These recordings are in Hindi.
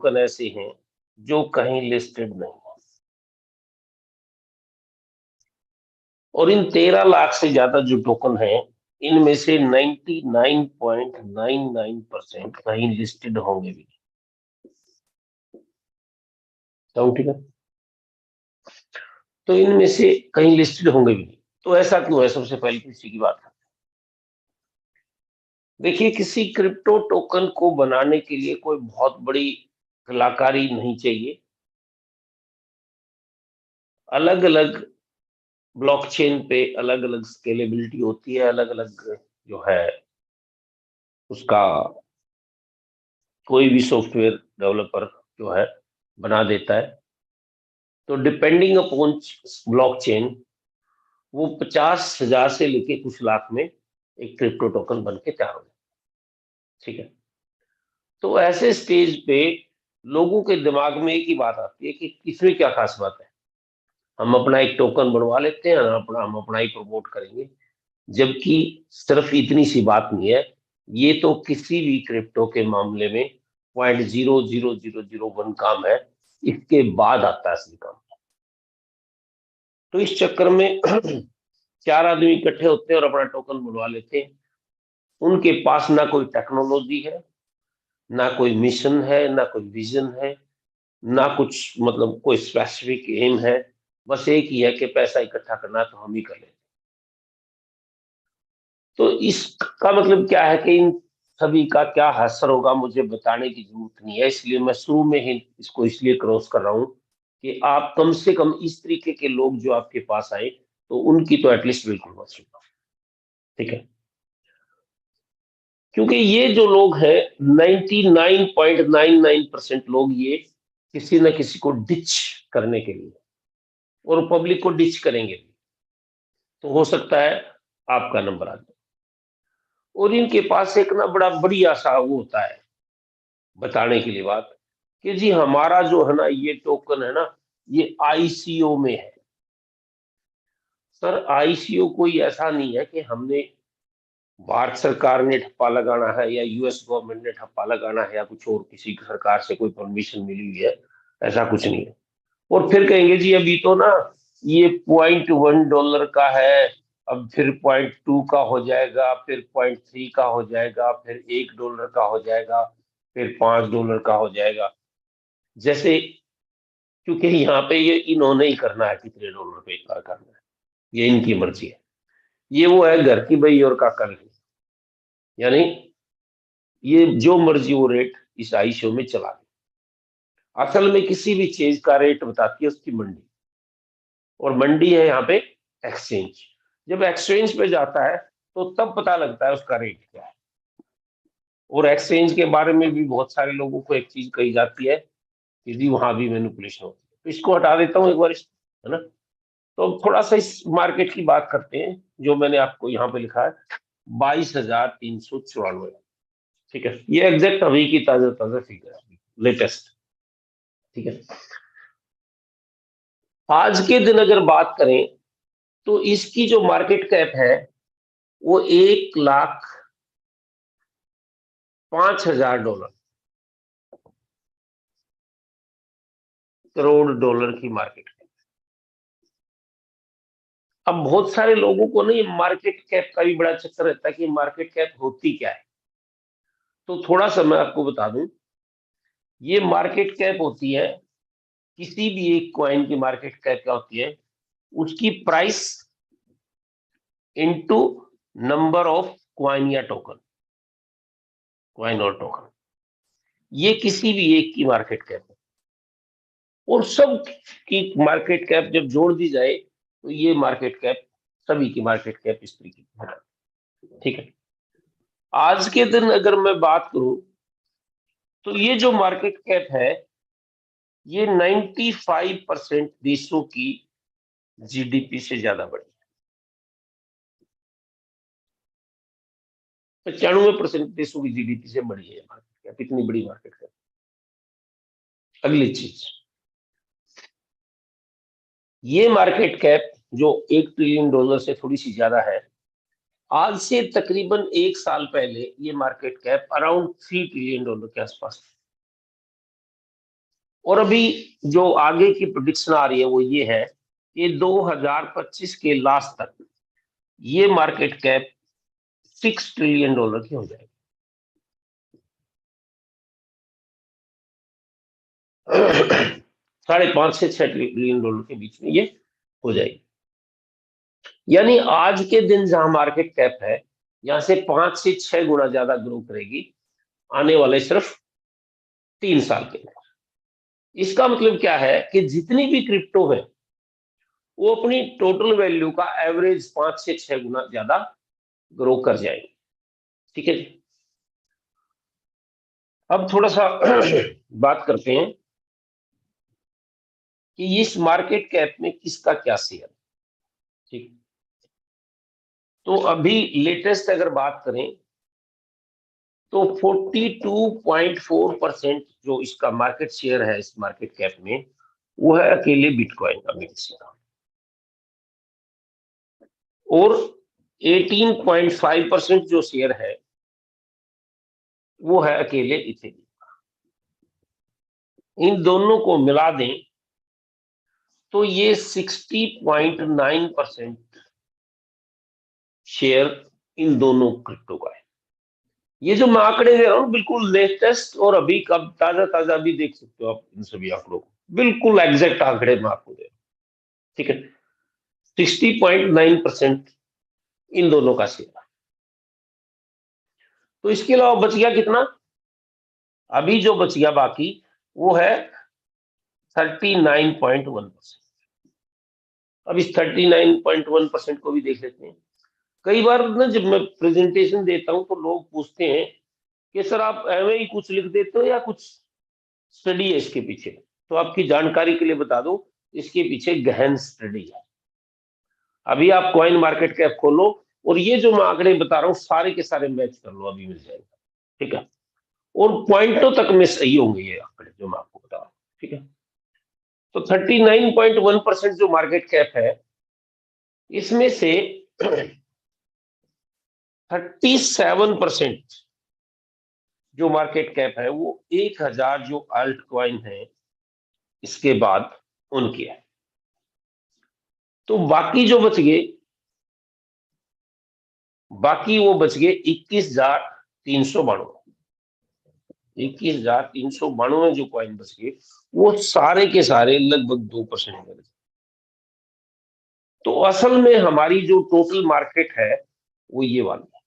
टोकन ऐसे हैं जो कहीं लिस्टेड नहीं है, और इन 13 लाख से ज्यादा जो टोकन हैं इनमें से 99.99% कहीं लिस्टेड होंगे भी। ठीक है, तो इनमें से कहीं लिस्टेड होंगे भी नहीं। तो ऐसा क्यों है? सबसे पहले किसी की बात है, देखिए किसी क्रिप्टो टोकन को बनाने के लिए कोई बहुत बड़ी कलाकारी नहीं चाहिए। अलग अलग ब्लॉकचेन पे अलग अलग स्केलेबिलिटी होती है, अलग अलग जो है उसका कोई भी सॉफ्टवेयर डेवलपर जो है बना देता है। तो डिपेंडिंग अपॉन ब्लॉकचेन वो 50,000 से लेके कुछ लाख में एक क्रिप्टो टोकन बन के तैयार हो जाए। ठीक है, तो ऐसे स्टेज पे लोगों के दिमाग में एक ही बात आती है कि इसमें क्या खास बात है, हम अपना एक टोकन बनवा लेते हैं, हम अपना ही प्रमोट करेंगे। जबकि सिर्फ इतनी सी बात नहीं है, ये तो किसी भी क्रिप्टो के मामले में 0.00001 काम है, इसके बाद आता है असली काम। तो इस चक्कर में 4 आदमी इकट्ठे होते हैं और अपना टोकन बनवा लेते हैं। उनके पास ना कोई टेक्नोलॉजी है, ना कोई मिशन है, ना कोई विजन है, ना कुछ मतलब कोई स्पेसिफिक एम है। बस एक ही है कि पैसा इकट्ठा करना तो हम ही कर लेते। तो इसका मतलब क्या है कि इन सभी का क्या असर होगा मुझे बताने की जरूरत नहीं है, इसलिए मैं शुरू में ही इसको इसलिए क्रॉस कर रहा हूं कि आप कम से कम इस तरीके के लोग जो आपके पास आए तो उनकी तो एटलीस्ट बिल्कुल मत सुनना। ठीक है, क्योंकि ये जो लोग हैं 99.99% लोग ये किसी न किसी को डिच करने के लिए और पब्लिक को डिच करेंगे, तो हो सकता है आपका नंबर आ जाए। और इनके पास एक ना बड़ा बढ़िया सा वो होता है बताने के लिए बात कि जी हमारा जो है ना ये टोकन है ना ये आईसीओ में है। सर आईसीओ कोई ऐसा नहीं है कि हमने भारत सरकार ने ठप्पा लगाना है या यूएस गवर्नमेंट ने ठप्पा लगाना है या कुछ और किसी की सरकार से कोई परमिशन मिली हुई है, ऐसा कुछ नहीं है। और फिर कहेंगे जी अभी तो ना ये $0.1 का है, अब फिर $0.2 का हो जाएगा, फिर $0.3 का हो जाएगा, फिर $1 का हो जाएगा, फिर $5 का हो जाएगा। जैसे क्योंकि यहाँ पे ये इन्होंने ही करना है कितने डॉलर पे का करना है, ये इनकी मर्जी है। ये वो है घर की बई और काका नहीं, यानी ये जो मर्जी वो रेट इस आई शो में चला दे। असल में किसी भी चीज का रेट बताती है उसकी मंडी, और मंडी है यहाँ पे एक्सचेंज। जब एक्सचेंज पे जाता है तो तब पता लगता है उसका रेट क्या है। और एक्सचेंज के बारे में भी बहुत सारे लोगों को एक चीज कही जाती है कि जी वहां भी मैनिपुलेशन होती है। तो इसको हटा देता हूँ एक बार, है ना। तो अब थोड़ा सा इस मार्केट की बात करते हैं जो मैंने आपको यहाँ पे लिखा है 22,394। ठीक है, ये एग्जैक्ट अभी की ताजा ताजा फिगर है, लेटेस्ट। ठीक है, आज के दिन अगर बात करें तो इसकी जो मार्केट कैप है वो 1,05,000 करोड़ डॉलर की मार्केट कैप। अब बहुत सारे लोगों को ना ये मार्केट कैप का भी बड़ा चक्कर रहता है कि मार्केट कैप होती क्या है। तो थोड़ा सा मैं आपको बता दूं, ये मार्केट कैप होती है किसी भी एक कॉइन की मार्केट कैप क्या होती है, उसकी price into number of coin या टोकन, कॉइन और टोकन, ये किसी भी एक की मार्केट कैप है। और सब की मार्केट कैप जब जोड़ दी जाए तो ये मार्केट कैप, सभी की मार्केट कैप इस तरीके की है। ठीक है, आज के दिन अगर मैं बात करूं तो ये जो मार्केट कैप है ये 95% देशों की जीडीपी से ज्यादा बड़ी है। 95% देशों की जीडीपी से बड़ी है मार्केट कैप, इतनी बड़ी मार्केट कैप। अगली चीज, ये मार्केट कैप जो $1 ट्रिलियन से थोड़ी सी ज्यादा है, आज से तकरीबन 1 साल पहले ये मार्केट कैप अराउंड $3 ट्रिलियन के आसपास थी। और अभी जो आगे की प्रेडिक्शन आ रही है वो ये है कि 2025 के लास्ट तक ये मार्केट कैप $6 ट्रिलियन की हो जाएगी। 5.5 से $6 ट्रिलियन के बीच में ये हो जाएगी। यानी आज के दिन जहां मार्केट कैप है, यहां से 5 से 6 गुना ज्यादा ग्रो करेगी आने वाले सिर्फ 3 साल के अंदर। इसका मतलब क्या है कि जितनी भी क्रिप्टो है वो अपनी टोटल वैल्यू का एवरेज 5 से 6 गुना ज्यादा ग्रो कर जाएंगे। ठीक है जी। अब थोड़ा सा बात करते हैं कि इस मार्केट कैप में किसका क्या शेयर। ठीक, तो अभी लेटेस्ट अगर बात करें तो 42.4% जो इसका मार्केट शेयर है इस मार्केट कैप में, वो है अकेले बिटकॉइन का BTC का। और 18.5% जो शेयर है वो है अकेले इथेरियम। इन दोनों को मिला दें तो ये 60.9% शेयर इन दोनों क्रिप्टो का है। ये जो मैं आंकड़े दे रहा हूँ बिल्कुल लेटेस्ट और अभी कब ताजा ताजा भी देख सकते हो आप इन सभी आंकड़ों को, बिल्कुल एग्जैक्ट आंकड़े मैं आपको दे रहा हूँ। ठीक है, 60.9% इन दोनों का शेयर। तो इसके अलावा बच गया कितना, अभी जो बच गया बाकी वो है 39.1%। अब इस 39.1% को भी देख लेते हैं। कई बार ना जब मैं प्रेजेंटेशन देता हूं तो लोग पूछते हैं कि सर आप ऐਵੇਂ ही कुछ लिख देते हो या कुछ स्टडी है इसके पीछे। तो आपकी जानकारी के लिए बता दूं, इसके पीछे गहन स्टडी है। अभी आप कॉइन मार्केट कैप खोलो और ये जो मैं आंकड़े बता रहा हूँ सारे के सारे मैच कर लो, अभी मिल जाएगा। ठीक है, और पॉइंटों तक में सही होंगे ये आंकड़े जो मैं आपको बता रहा हूँ। ठीक है, तो 39.1% जो मार्केट कैप है इसमें से 37% जो मार्केट कैप है वो 1000 जो अल्ट कॉइन है इसके बाद उनकी है। तो बाकी जो बच गए, बाकी वो बच गए 21,392 जो कॉइन बच गए वो सारे के सारे लगभग 2% बच गए। तो असल में हमारी जो टोटल मार्केट है वो ये वाली है,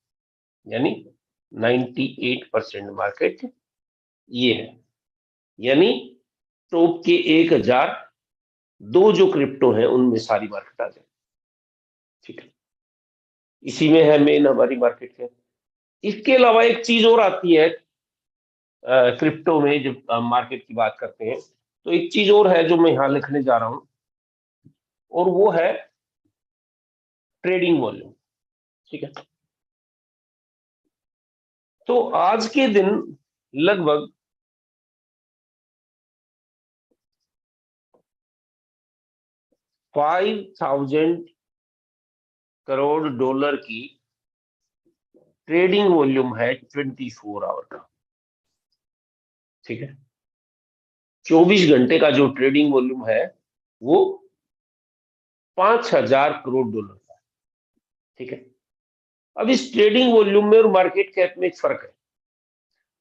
यानी 98% मार्केट ये है। यानी टॉप के 1002 जो क्रिप्टो है उनमें सारी मार्केट आ जाए। ठीक है, इसी में है मेन हमारी मार्केट है। इसके अलावा एक चीज और आती है क्रिप्टो में, जब मार्केट की बात करते हैं तो एक चीज और है जो मैं यहां लिखने जा रहा हूं, और वो है ट्रेडिंग वॉल्यूम। ठीक है, तो आज के दिन लगभग 5,000 करोड़ डॉलर की ट्रेडिंग वॉल्यूम है 24 आवर का। ठीक है, 24 घंटे का जो ट्रेडिंग वॉल्यूम है वो 5,000 करोड़ डॉलर का। ठीक है, अब इस ट्रेडिंग वॉल्यूम में और मार्केट कैप में एक फर्क है।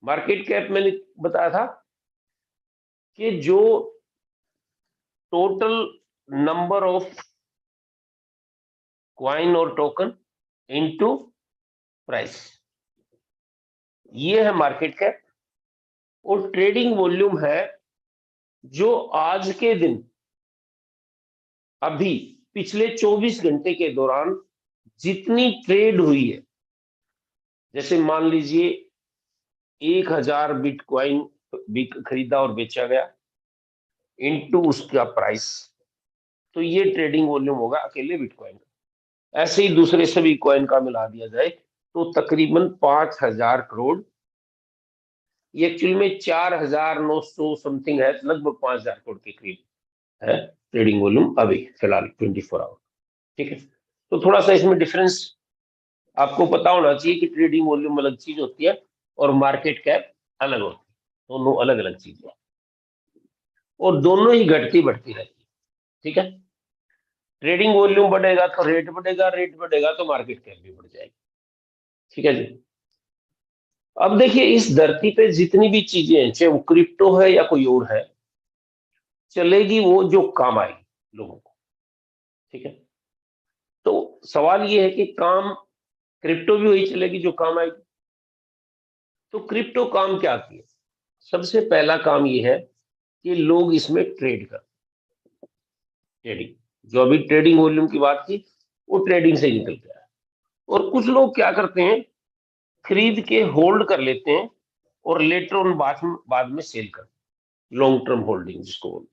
मार्केट कैप मैंने बताया था कि जो टोटल नंबर ऑफ क्वाइन और टोकन इनटू प्राइस, ये है मार्केट कैप। और ट्रेडिंग वॉल्यूम है जो आज के दिन अभी पिछले 24 घंटे के दौरान जितनी ट्रेड हुई है, जैसे मान लीजिए 1000 बिटकॉइन खरीदा और बेचा गया इनटू उसका प्राइस, तो ये ट्रेडिंग वॉल्यूम होगा अकेले बिटकॉइन का। ऐसे ही दूसरे सभी कॉइन का मिला दिया जाए तो तकरीबन 5,000 करोड़, ये एक्चुअली में 4,900 समथिंग है, लगभग 5,000 करोड़ के करीब है ट्रेडिंग वॉल्यूम अभी फिलहाल 24 आवर। ठीक है, तो थोड़ा सा इसमें डिफरेंस आपको पता होना चाहिए कि ट्रेडिंग वॉल्यूम अलग चीज होती है और मार्केट कैप अलग होती है, दोनों अलग अलग चीजें। और दोनों ही घटती बढ़ती रहती है। ठीक है, ट्रेडिंग वॉल्यूम बढ़ेगा तो रेट बढ़ेगा, रेट बढ़ेगा तो मार्केट कैप भी बढ़ जाएगी। ठीक है जी। अब देखिए, इस धरती पे जितनी भी चीजें हैं, चाहे वो क्रिप्टो है या कोई और है, चलेगी वो जो काम आएगी लोगों को। ठीक है, तो सवाल ये है कि काम, क्रिप्टो भी वही चलेगी जो काम आएगी। तो क्रिप्टो काम क्या आती है? सबसे पहला काम ये है कि लोग इसमें ट्रेड कर, ट्रेडिंग, जो अभी ट्रेडिंग वॉल्यूम की बात की, वो ट्रेडिंग से ही निकल गया है। और कुछ लोग क्या करते हैं, खरीद के होल्ड कर लेते हैं और लेटर ऑन बाद में सेल कर, लॉन्ग टर्म होल्डिंग जिसको बोलते हैं।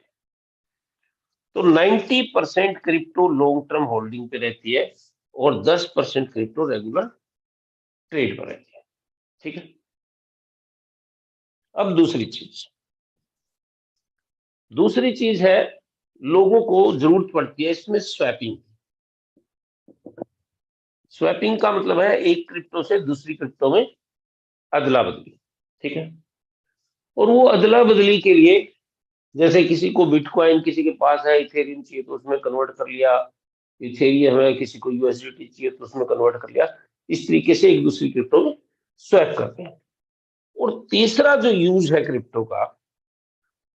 तो 90% क्रिप्टो लॉन्ग टर्म होल्डिंग पे रहती है और 10% क्रिप्टो रेगुलर ट्रेड पर रहती है। ठीक है, अब दूसरी चीज है, लोगों को जरूरत पड़ती है इसमें स्वैपिंग। स्वैपिंग का मतलब है एक क्रिप्टो से दूसरी क्रिप्टो में अदला बदली। ठीक है, और वो अदला बदली के लिए, जैसे किसी को बिटकॉइन किसी के पास है, इथेरियम चाहिए तो उसमें कन्वर्ट कर लिया, इथेरियम है किसी को यूएसडीटी चाहिए तो उसमें कन्वर्ट कर लिया, इस तरीके से एक दूसरी क्रिप्टो में स्वैप करते हैं। और तीसरा जो यूज है क्रिप्टो का,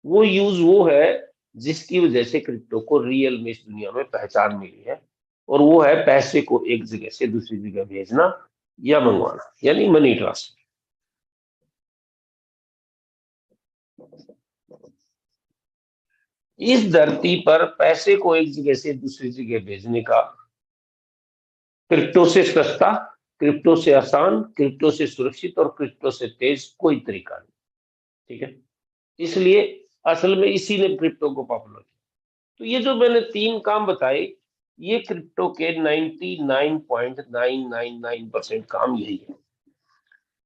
वो है जिसकी वजह से क्रिप्टो को रियल में इस दुनिया में पहचान मिली है, और वो है पैसे को एक जगह से दूसरी जगह भेजना या मंगवाना, यानी मनी ट्रांसफर। इस धरती पर पैसे को एक जगह से दूसरी जगह भेजने का क्रिप्टो से सस्ता, क्रिप्टो से आसान, क्रिप्टो से सुरक्षित और क्रिप्टो से तेज कोई तरीका नहीं। ठीक है, इसलिए असल में इसी ने क्रिप्टो को पॉपुलर किया। तो ये जो मैंने तीन काम बताए, ये क्रिप्टो के 99.999% काम यही है।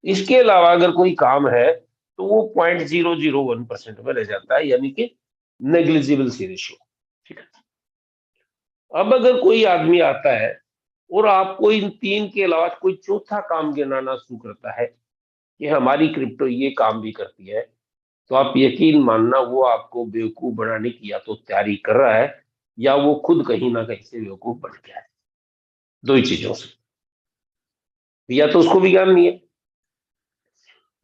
इसके अलावा अगर कोई काम है तो वो 0.001% में रह जाता है, यानी कि नेग्लिजिबल सी रेशियो। ठीक है, अब अगर कोई आदमी आता है और आपको इन तीन के अलावा कोई चौथा काम गिनाना शुरू करता है कि हमारी क्रिप्टो ये काम भी करती है, तो आप यकीन मानना वो आपको बेवकूफ बनाने की या तो तैयारी कर रहा है, या वो खुद कहीं ना कहीं से बेवकूफ बन गया है। दो ही चीजों से, या तो उसको भी ज्ञान नहीं है।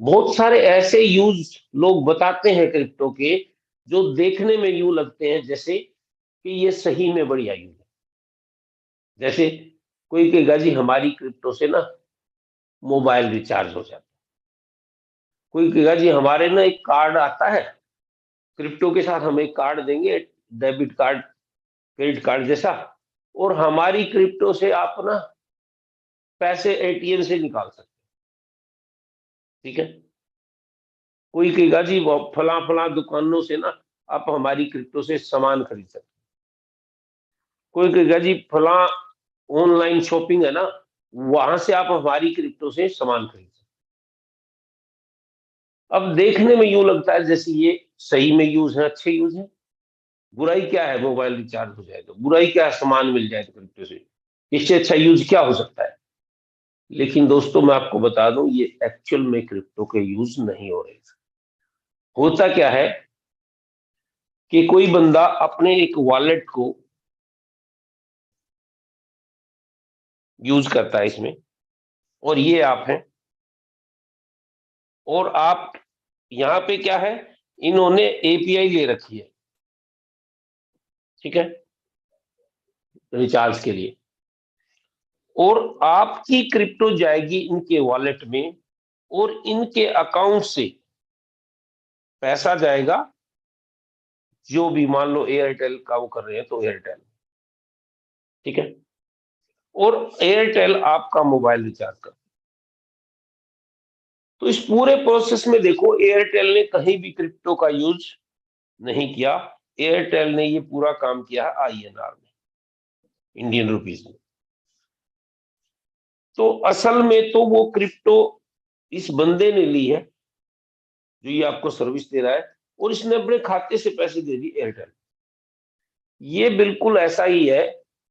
बहुत सारे ऐसे यूज लोग बताते हैं क्रिप्टो के, जो देखने में यूं लगते हैं जैसे कि ये सही में बढ़िया यूज है। जैसे कोई कहेगा जी हमारी क्रिप्टो से ना मोबाइल रिचार्ज हो जाता है, कोई कहेगा जी हमारे ना एक कार्ड आता है, क्रिप्टो के साथ हम एक कार्ड देंगे, डेबिट कार्ड, क्रेडिट कार्ड जैसा, और हमारी क्रिप्टो से आप ना पैसे एटीएम से निकाल सकते हैं। ठीक है, कोई कहेगा जी वो फला फला दुकानों से ना आप हमारी क्रिप्टो से सामान खरीद सकते हैं। कोई कहेगा जी फला ऑनलाइन शॉपिंग है ना, वहां से आप हमारी क्रिप्टो से सामान खरीद सकते हैं। अब देखने में यूं लगता है जैसे ये सही में यूज है, अच्छे यूज है। बुराई क्या है, मोबाइल रिचार्ज हो जाए तो बुराई क्या है, सामान मिल जाए तो क्रिप्टो से, इससे अच्छा यूज क्या हो सकता है? लेकिन दोस्तों मैं आपको बता दूं, ये एक्चुअल में क्रिप्टो के यूज नहीं हो रहे। होता क्या है कि कोई बंदा अपने एक वॉलेट को यूज करता है इसमें, और ये आप हैं, और आप यहाँ पे क्या है, इन्होंने एपीआई ले रखी है। ठीक है, रिचार्ज के लिए, और आपकी क्रिप्टो जाएगी इनके वॉलेट में, और इनके अकाउंट से पैसा जाएगा, जो भी मान लो एयरटेल का वो कर रहे हैं तो एयरटेल। ठीक है, और एयरटेल आपका मोबाइल रिचार्ज कर, तो इस पूरे प्रोसेस में देखो एयरटेल ने कहीं भी क्रिप्टो का यूज नहीं किया। एयरटेल ने ये पूरा काम किया आईएनआर में, इंडियन रुपीज में। तो असल में तो वो क्रिप्टो इस बंदे ने ली है जो ये आपको सर्विस दे रहा है, और इसने अपने खाते से पैसे दे दिए एयरटेल। ये बिल्कुल ऐसा ही है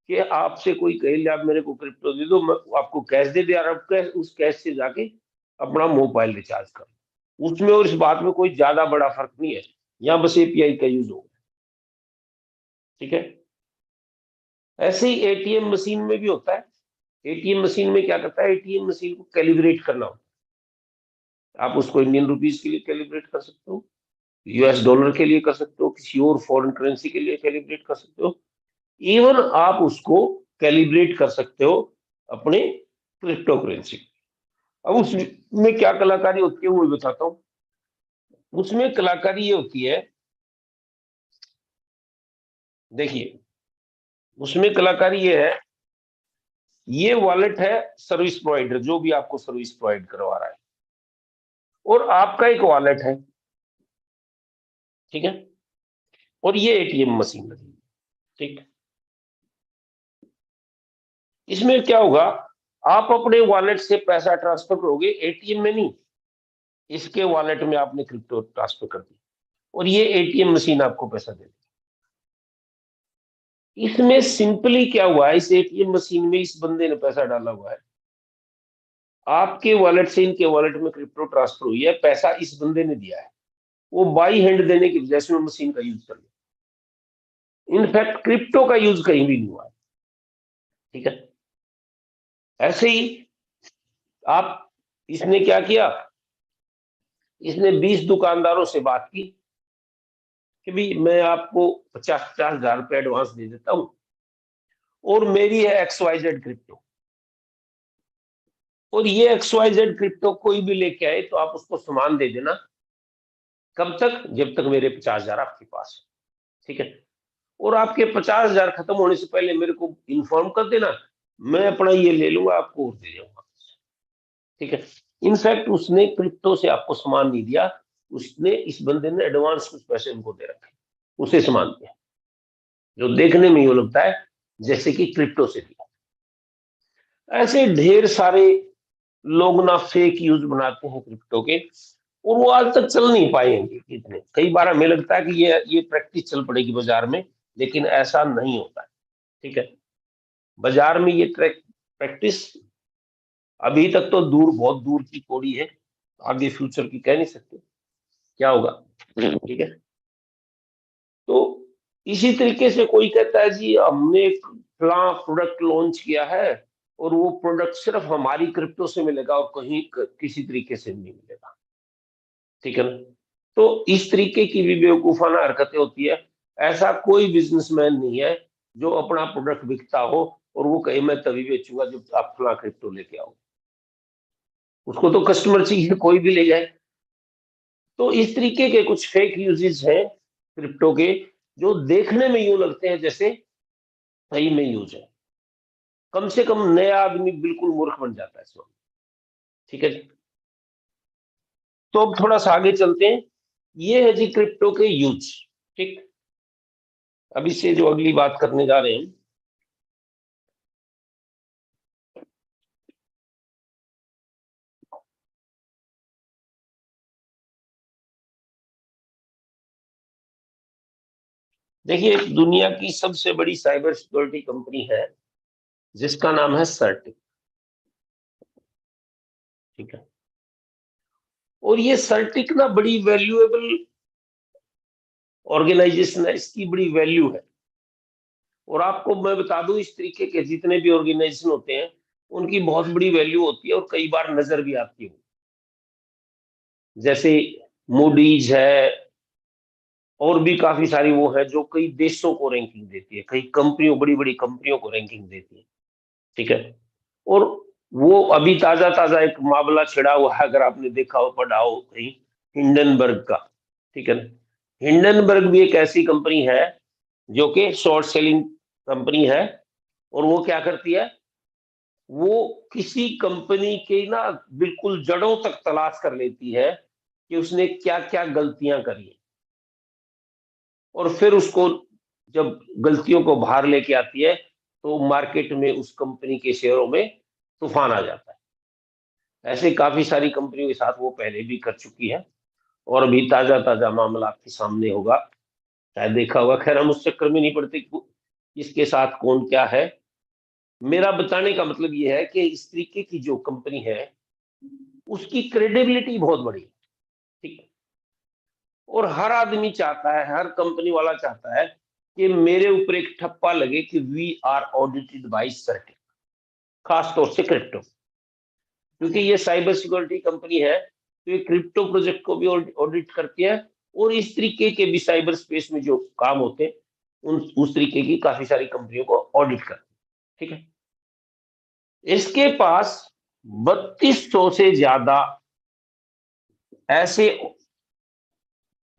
कि आपसे कोई कहे आप मेरे को क्रिप्टो दे दो, मैं आपको कैश दे दे, और कैश, उस कैश से जाके अपना मोबाइल रिचार्ज कर, उसमें और इस बात में कोई ज्यादा बड़ा फर्क नहीं है। या बस एपीआई का यूज होगा। ठीक है, ऐसे ही एटीएम मशीन में भी होता है। एटीएम मशीन में क्या करता है, एटीएम मशीन को कैलिब्रेट करना होता है। आप उसको इंडियन रुपीज के लिए कैलिब्रेट कर सकते हो, यूएस डॉलर के लिए कर सकते हो, किसी और फॉरेन करेंसी के लिए कैलिब्रेट कर सकते हो, इवन आप उसको कैलिब्रेट कर सकते हो अपने क्रिप्टो करेंसी। अब उसमें क्या कलाकारी होती है वो बताता हूँ। उसमें कलाकारी ये होती है, देखिए उसमें कलाकारी ये है, ये वॉलेट है सर्विस प्रोवाइडर जो भी आपको सर्विस प्रोवाइड करवा रहा है, और आपका एक वॉलेट है। ठीक है, और ये एटीएम मशीन लगी। ठीक, इसमें क्या होगा, आप अपने वॉलेट से पैसा ट्रांसफर करोगे, एटीएम में नहीं, इसके वॉलेट में आपने क्रिप्टो ट्रांसफर कर दी और ये एटीएम मशीन आपको पैसा दे दी। इसमें सिंपली क्या हुआ है, इस एटीएम मशीन में इस बंदे ने पैसा डाला हुआ है, आपके वॉलेट से इनके वॉलेट में क्रिप्टो ट्रांसफर हुई है, पैसा इस बंदे ने दिया है, वो बाई हैंड देने की वजह से मशीन का यूज कर लिया। इनफैक्ट क्रिप्टो का यूज कहीं भी नहीं हुआ है। ठीक है, ऐसे ही आप, इसने क्या किया, इसने 20 दुकानदारों से बात की कि भाई मैं आपको 50,000 रुपए एडवांस दे देता हूं, और मेरी है XYZ क्रिप्टो, और ये XYZ क्रिप्टो कोई भी लेके आए तो आप उसको सामान दे देना। कब तक, जब तक मेरे 50,000 आपके पास है। ठीक है, और आपके 50,000 खत्म होने से पहले मेरे को इन्फॉर्म कर देना, मैं अपना ये ले लूंगा, आपको और दे जाऊंगा। ठीक है, इनफैक्ट उसने क्रिप्टो से आपको सामान नहीं दिया, उसने, इस बंदे ने एडवांस कुछ पैसे उनको दे रखे, उसे सामान दिया, जो देखने में ये लगता है जैसे कि क्रिप्टो से दिया। ऐसे ढेर सारे लोग ना फेक यूज बनाते हैं क्रिप्टो के, और वो आज तक चल नहीं पाएंगे इतने। कई बार हमें लगता है कि ये प्रैक्टिस चल पड़ेगी बाजार में, लेकिन ऐसा नहीं होता है। ठीक है, बाजार में ये प्रैक्टिस अभी तक तो दूर, बहुत दूर की पौड़ी है, आगे फ्यूचर की कह नहीं सकते क्या होगा। ठीक है, तो इसी तरीके से कोई कहता है जी हमने एक फला प्रोडक्ट लॉन्च किया है, और वो प्रोडक्ट सिर्फ हमारी क्रिप्टो से मिलेगा और कहीं किसी तरीके से नहीं मिलेगा। ठीक है ना, तो इस तरीके की भी बेवकूफाना हरकतें होती है। ऐसा कोई बिजनेसमैन नहीं है जो अपना प्रोडक्ट बिकता हो और वो कहे मैं तभी बेचूंगा जब आप फला क्रिप्टो लेके आओ। उसको तो कस्टमर चाहिए, कोई भी ले जाए। तो इस तरीके के कुछ फेक यूजेस हैं क्रिप्टो के, जो देखने में यूं लगते हैं जैसे सही में यूज है। कम से कम नया आदमी बिल्कुल मूर्ख बन जाता है इसमें। ठीक है जी, तो अब थोड़ा सा आगे चलते हैं। ये है जी क्रिप्टो के यूज। ठीक, अभी से जो अगली बात करने जा रहे हैं, देखिए दुनिया की सबसे बड़ी साइबर सिक्योरिटी कंपनी है जिसका नाम है सर्टिक। ठीक है, और ये सर्टिक ना बड़ी वैल्यूएबल ऑर्गेनाइजेशन है, इसकी बड़ी वैल्यू है। और आपको मैं बता दूं, इस तरीके के जितने भी ऑर्गेनाइजेशन होते हैं उनकी बहुत बड़ी वैल्यू होती है और कई बार नजर भी आती है। जैसे मूडीज है, और भी काफी सारी वो है जो कई देशों को रैंकिंग देती है, कई कंपनियों, बड़ी बड़ी कंपनियों को रैंकिंग देती है। ठीक है, और वो अभी ताजा ताजा एक मामला छिड़ा हुआ है, अगर आपने देखा हो, पढ़ा हो कहीं, हिंडनबर्ग का। ठीक है ना, हिंडनबर्ग भी एक ऐसी कंपनी है जो कि शॉर्ट सेलिंग कंपनी है, और वो क्या करती है, वो किसी कंपनी के ना बिल्कुल जड़ों तक तलाश कर लेती है कि उसने क्या क्या गलतियां करी, और फिर उसको जब गलतियों को बाहर लेके आती है तो मार्केट में उस कंपनी के शेयरों में तूफान आ जाता है। ऐसे काफी सारी कंपनियों के साथ वो पहले भी कर चुकी है, और अभी ताजा ताजा मामला आपके सामने होगा, शायद देखा होगा। खैर हम उस चक्कर में नहीं पड़ते किसके साथ कौन क्या है। मेरा बताने का मतलब ये है कि इस तरीके की जो कंपनी है उसकी क्रेडिबिलिटी बहुत बड़ी है। ठीक है, और हर आदमी चाहता है, हर कंपनी वाला चाहता है कि मेरे ऊपर एक ठप्पा लगे कि वी आर ऑडिटेड बाय सर्टिक, खास तौर से क्रिप्टो, क्योंकि ये साइबर सिक्योरिटी कंपनी है, तो ये क्रिप्टो प्रोजेक्ट को भी ऑडिट करती है, और इस तरीके के भी साइबर स्पेस में जो काम होते हैं उस तरीके की काफी सारी कंपनियों को ऑडिट करती है। ठीक है, इसके पास 3200 से ज्यादा ऐसे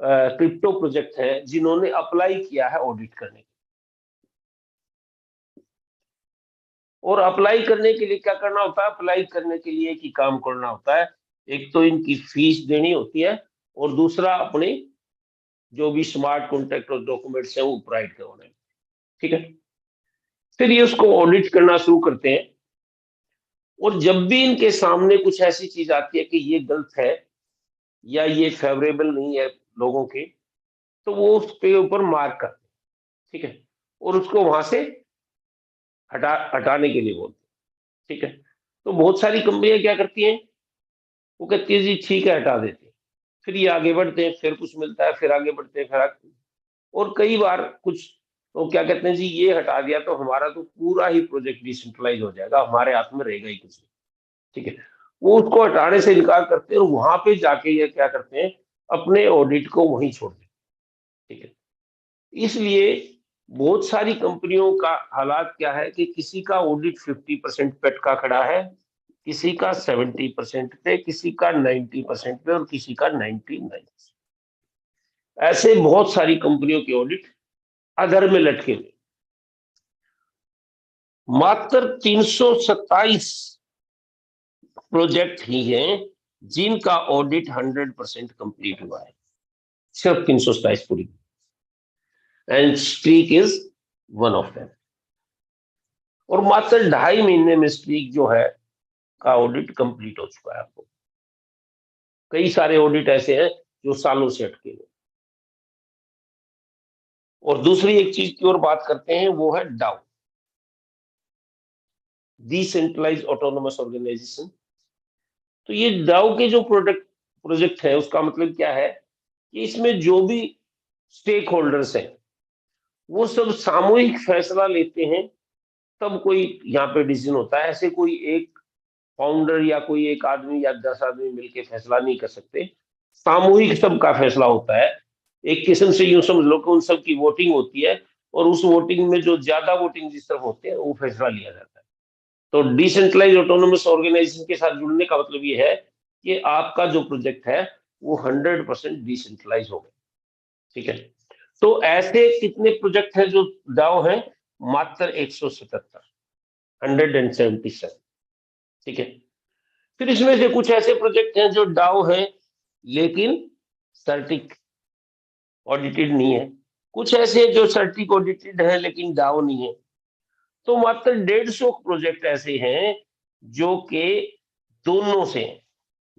क्रिप्टो प्रोजेक्ट हैं जिन्होंने अप्लाई किया है ऑडिट करने के, और अप्लाई करने के लिए क्या करना होता है, अप्लाई करने के लिए कि काम करना होता है, एक तो इनकी फीस देनी होती है, और दूसरा अपने जो भी स्मार्ट कॉन्ट्रैक्ट और डॉक्यूमेंट्स है वो प्रोवाइड करवाने। ठीक है, फिर ये उसको ऑडिट करना शुरू करते हैं, और जब भी इनके सामने कुछ ऐसी चीज आती है कि ये गलत है या ये फेवरेबल नहीं है लोगों के, तो वो उसके ऊपर मार्क करते हैं। ठीक है, और उसको वहां से हटाने के लिए बोलते हैं। ठीक है, तो बहुत सारी कंपनियां क्या करती हैं, वो कहती है जी ठीक है हटा देते हैं, फिर ये आगे बढ़ते हैं, फिर कुछ मिलता है, फिर आगे बढ़ते हैं, फिर आगे, और कई बार कुछ तो क्या कहते हैं जी ये हटा दिया तो हमारा तो पूरा ही प्रोजेक्ट डिसेंट्रलाइज हो जाएगा, हमारे हाथ में रहेगा ही कुछ नहीं। ठीक है, वो उसको हटाने से इनकार करते हैं, और वहां पे जाके ये क्या करते हैं, अपने ऑडिट को वहीं छोड़ देते हैं। ठीक है, इसलिए बहुत सारी कंपनियों का हालात क्या है कि किसी का ऑडिट 50% पे अटका खड़ा है, किसी का 70% पे, किसी का 90% पे, और किसी का 99%। ऐसे बहुत सारी कंपनियों के ऑडिट अधर में लटके हुए। मात्र 327 प्रोजेक्ट ही हैं जिनका ऑडिट 100% कंप्लीट हुआ है, सिर्फ 327 पूरी, and streak is one of them. और मात्र 2.5 महीने में स्ट्रीक जो है का ऑडिट कंप्लीट हो चुका है। आपको कई सारे ऑडिट ऐसे हैं जो सालों से अटके हुए। और दूसरी एक चीज की और बात करते हैं, वो है डाउ, डिसेंट्रलाइज ऑटोनोमस ऑर्गेनाइजेशन। तो ये डाउ के जो प्रोजेक्ट है, उसका मतलब क्या है कि इसमें जो भी स्टेक होल्डर्स हैं वो सब सामूहिक फैसला लेते हैं, तब कोई यहाँ पे डिसीजन होता है। ऐसे कोई एक फाउंडर या कोई एक आदमी या 10 आदमी मिलकर फैसला नहीं कर सकते, सामूहिक सबका फैसला होता है। एक किस्म से यूं समझ लो कि उन सब की वोटिंग होती है, और उस वोटिंग में जो ज्यादा वोटिंग जिस तरफ होते हैं वो फैसला लिया जाता है। तो डिसेंट्रलाइज ऑटोनोमस ऑर्गेनाइजेशन के साथ जुड़ने का मतलब ये है कि आपका जो प्रोजेक्ट है वो 100% डिसेंट्रलाइज हो गया। ठीक है, तो ऐसे कितने प्रोजेक्ट हैं जो डाओ हैं, मात्र 177, 177। ठीक है, फिर इसमें से कुछ ऐसे प्रोजेक्ट हैं जो डाओ हैं लेकिन सर्टिक ऑडिटेड नहीं है, कुछ ऐसे जो सर्टिक ऑडिटेड है लेकिन डाओ नहीं है। तो मात्र 150 प्रोजेक्ट ऐसे हैं जो कि दोनों से हैं,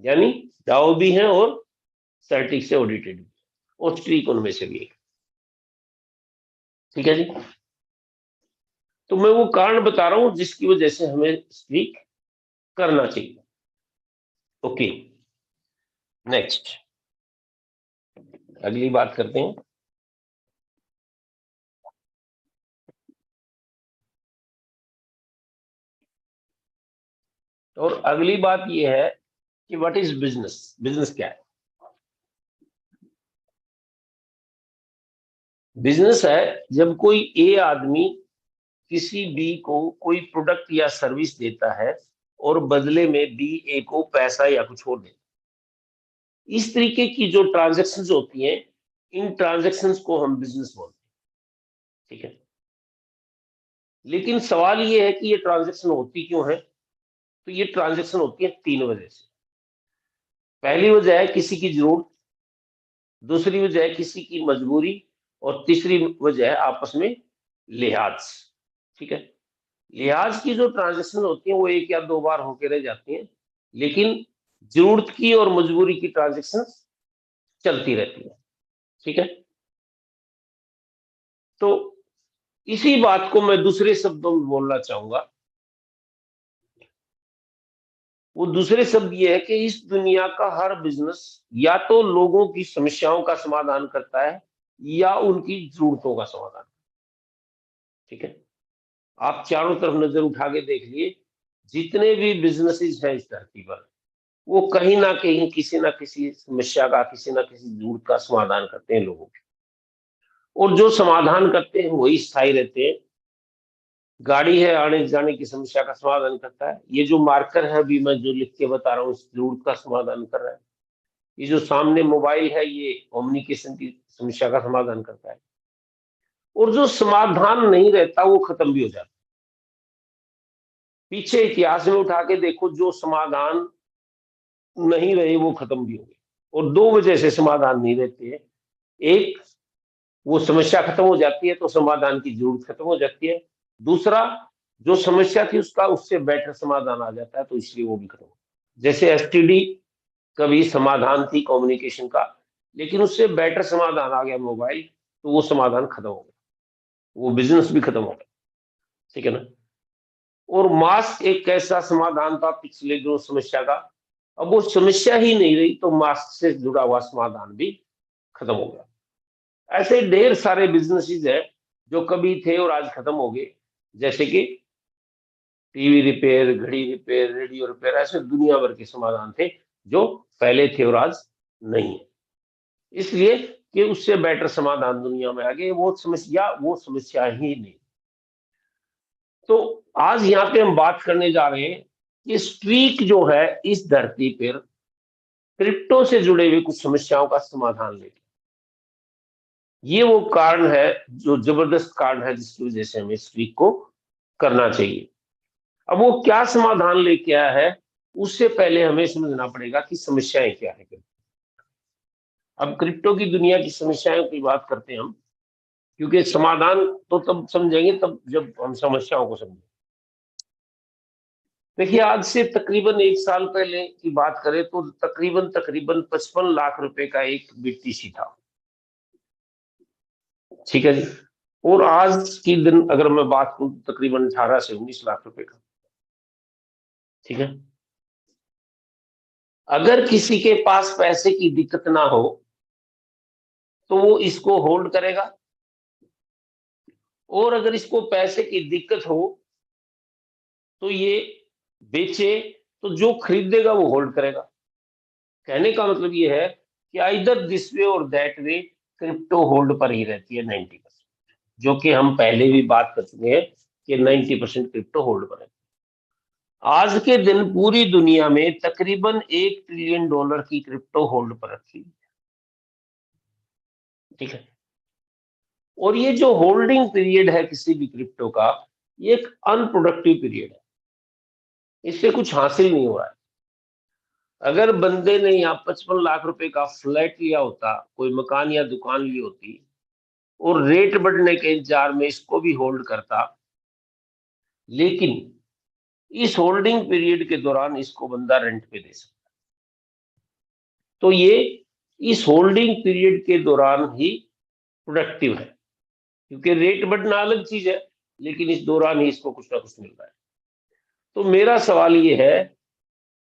यानी डाओ भी है और सर्टिक से ऑडिटेड भी, और स्ट्रीक उनमें से भी एक। ठीक है जी, तो मैं वो कारण बता रहा हूं जिसकी वजह से हमें स्ट्रीक करना चाहिए। ओके, नेक्स्ट अगली बात करते हैं। और अगली बात यह है कि व्हाट इज बिजनेस, बिजनेस क्या है। बिजनेस है जब कोई ए आदमी किसी बी को कोई प्रोडक्ट या सर्विस देता है, और बदले में बी ए को पैसा या कुछ और देता है। इस तरीके की जो ट्रांजेक्शन्स होती हैं, इन ट्रांजेक्शन्स को हम बिजनेस बोलते हैं। ठीक है, लेकिन सवाल ये है कि ये ट्रांजेक्शन होती क्यों है। तो ये ट्रांजेक्शन होती है 3 वजह से। पहली वजह है किसी की जरूरत, दूसरी वजह है किसी की मजबूरी, और तीसरी वजह है आपस में लिहाज। ठीक है, लिहाज की जो ट्रांजेक्शन होती है वो 1 या 2 बार होके रह जाती हैं, लेकिन जरूरत की और मजबूरी की ट्रांजेक्शन चलती रहती है। ठीक है, तो इसी बात को मैं दूसरे शब्दों में बोलना चाहूंगा वो दूसरे शब्द ये है कि इस दुनिया का हर बिजनेस या तो लोगों की समस्याओं का समाधान करता है या उनकी जरूरतों का समाधान। ठीक है, आप चारों तरफ नजर उठा के देख लिए, जितने भी बिजनेसेस हैं इस धरती पर, वो कहीं ना किसी समस्या का, किसी ना किसी जरूरत का समाधान करते हैं लोगों की। और जो समाधान करते हैं वही स्थायी रहते हैं। गाड़ी है, आने जाने की समस्या का समाधान करता है। ये जो मार्कर है अभी मैं जो लिख के बता रहा हूँ, इस जरूरत का समाधान कर रहा है। ये जो सामने मोबाइल है, ये कम्युनिकेशन की समस्या का समाधान करता है। और जो समाधान नहीं रहता वो खत्म भी हो जाता है। पीछे इतिहास में उठा के देखो, जो समाधान नहीं रहे वो खत्म भी हो गए। और दो वजह से समाधान नहीं रहते हैं। एक, वो समस्या खत्म हो जाती है तो समाधान की जरूरत खत्म हो जाती है। दूसरा, जो समस्या थी उसका उससे बेटर समाधान आ जाता है तो इसलिए वो भी खत्म हो। जैसे एसटीडी कभी समाधान थी कम्युनिकेशन का, लेकिन उससे बेटर समाधान आ गया मोबाइल, तो वो समाधान खत्म हो गया, वो बिजनेस भी खत्म हो गया। ठीक है ना। और मास्क एक ऐसा समाधान था पिछले जो समस्या का, अब वो समस्या ही नहीं रही तो मास्क से जुड़ा हुआ समाधान भी खत्म हो गया। ऐसे ढेर सारे बिजनेसेस है जो कभी थे और आज खत्म हो गए। जैसे कि टीवी रिपेयर, घड़ी रिपेयर, रेडियो रिपेयर, ऐसे दुनिया भर के समाधान थे जो पहले थे और आज नहीं है। इसलिए कि उससे बेटर समाधान दुनिया में आ गए, वो समस्या ही नहीं। तो आज यहाँ पे हम बात करने जा रहे हैं कि स्ट्रीक जो है इस धरती पर क्रिप्टो से जुड़े हुए कुछ समस्याओं का समाधान लेके, ये वो कारण है, जो जबरदस्त कारण है जिसकी वजह से हमें स्ट्रीक को करना चाहिए। अब वो क्या समाधान लेके आया है, उससे पहले हमें समझना पड़ेगा कि समस्याएं क्या है। अब क्रिप्टो की दुनिया की समस्याओं की बात करते हैं हम, क्योंकि समाधान तो तब समझेंगे तब जब हम समस्याओं को समझेंगे। देखिए, आज से तकरीबन 1 साल पहले की बात करें तो तकरीबन तकरीबन 55 लाख रुपए का एक बीटीसी था। ठीक है जी। और आज की दिन अगर मैं बात करूं तो तकरीबन 18 से 19 लाख रुपए का। ठीक है। अगर किसी के पास पैसे की दिक्कत ना हो तो वो इसको होल्ड करेगा, और अगर इसको पैसे की दिक्कत हो तो ये बेचे, तो जो खरीदेगा वो होल्ड करेगा। कहने का मतलब ये है कि आइदर दिस वे और दैट वे क्रिप्टो होल्ड पर ही रहती है 90%, जो कि हम पहले भी बात कर चुके हैं कि 90% क्रिप्टो होल्ड पर है। आज के दिन पूरी दुनिया में तकरीबन $1 ट्रिलियन की क्रिप्टो होल्ड पर रखी है। ठीक है। और ये जो होल्डिंग पीरियड है किसी भी क्रिप्टो का, ये एक अनप्रोडक्टिव पीरियड है, इससे कुछ हासिल नहीं हो रहा है। अगर बंदे ने यहाँ 55 लाख रुपए का फ्लैट लिया होता, कोई मकान या दुकान ली होती, और रेट बढ़ने के इंतजार में इसको भी होल्ड करता, लेकिन इस होल्डिंग पीरियड के दौरान इसको बंदा रेंट पे दे सकता, तो ये इस होल्डिंग पीरियड के दौरान ही प्रोडक्टिव है। क्योंकि रेट बढ़ना अलग चीज है, लेकिन इस दौरान ही इसको कुछ ना कुछ मिल रहा है। तो मेरा सवाल ये है,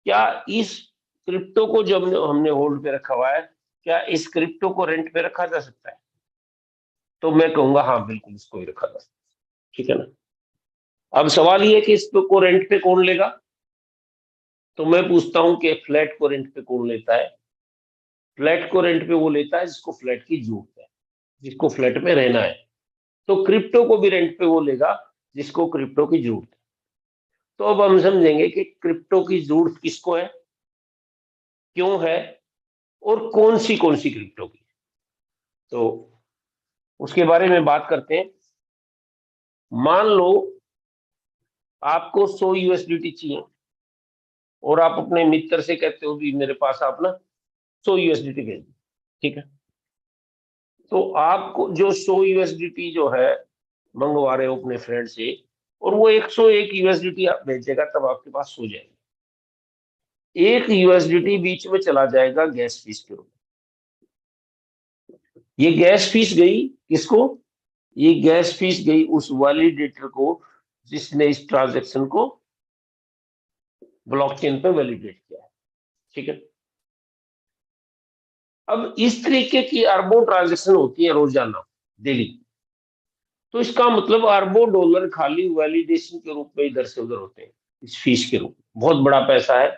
क्या इस क्रिप्टो को जो हमने होल्ड पे रखा हुआ है, क्या इस क्रिप्टो को रेंट पे रखा जा सकता है? तो मैं कहूंगा हाँ, बिल्कुल इसको ही रखा जा सकता है। ठीक है ना। अब सवाल ये है कि इसको रेंट पे कौन लेगा। तो मैं पूछता हूँ कि फ्लैट को रेंट पे कौन लेता है? फ्लैट को रेंट पे वो लेता है जिसको फ्लैट की जरूरत है, जिसको फ्लैट में रहना है। तो क्रिप्टो को भी रेंट पे वो लेगा जिसको क्रिप्टो की जरूरत है। तो अब हम समझेंगे कि क्रिप्टो की जरूरत किसको है, क्यों है, और कौन सी क्रिप्टो की। तो उसके बारे में बात करते हैं। मान लो आपको 100 यूएसडीटी चाहिए, और आप अपने मित्र से कहते हो भी मेरे पास आप ना 100 यूएसडीटी भेज दो। ठीक है। तो आपको जो 100 यूएसडीटी जो है मंगवा रहे हो अपने फ्रेंड से, और वो 101 यूएसडीटी आप भेजेगा, तब आपके पास हो जाएगा। एक यूएसडीटी बीच में चला जाएगा गैस फीस के रूप में। ये गैस फीस गई किसको? ये गैस फीस गई उस वैलिडेटर को जिसने इस ट्रांजैक्शन को ब्लॉकचेन पे वैलिडेट किया है। ठीक है, अब इस तरीके की अरबों ट्रांजेक्शन होती है रोजाना, डेली। तो इसका मतलब अरबों डॉलर खाली वैलिडेशन के रूप में इधर से उधर होते हैं, इस फीस के रूप में। बहुत बड़ा पैसा है,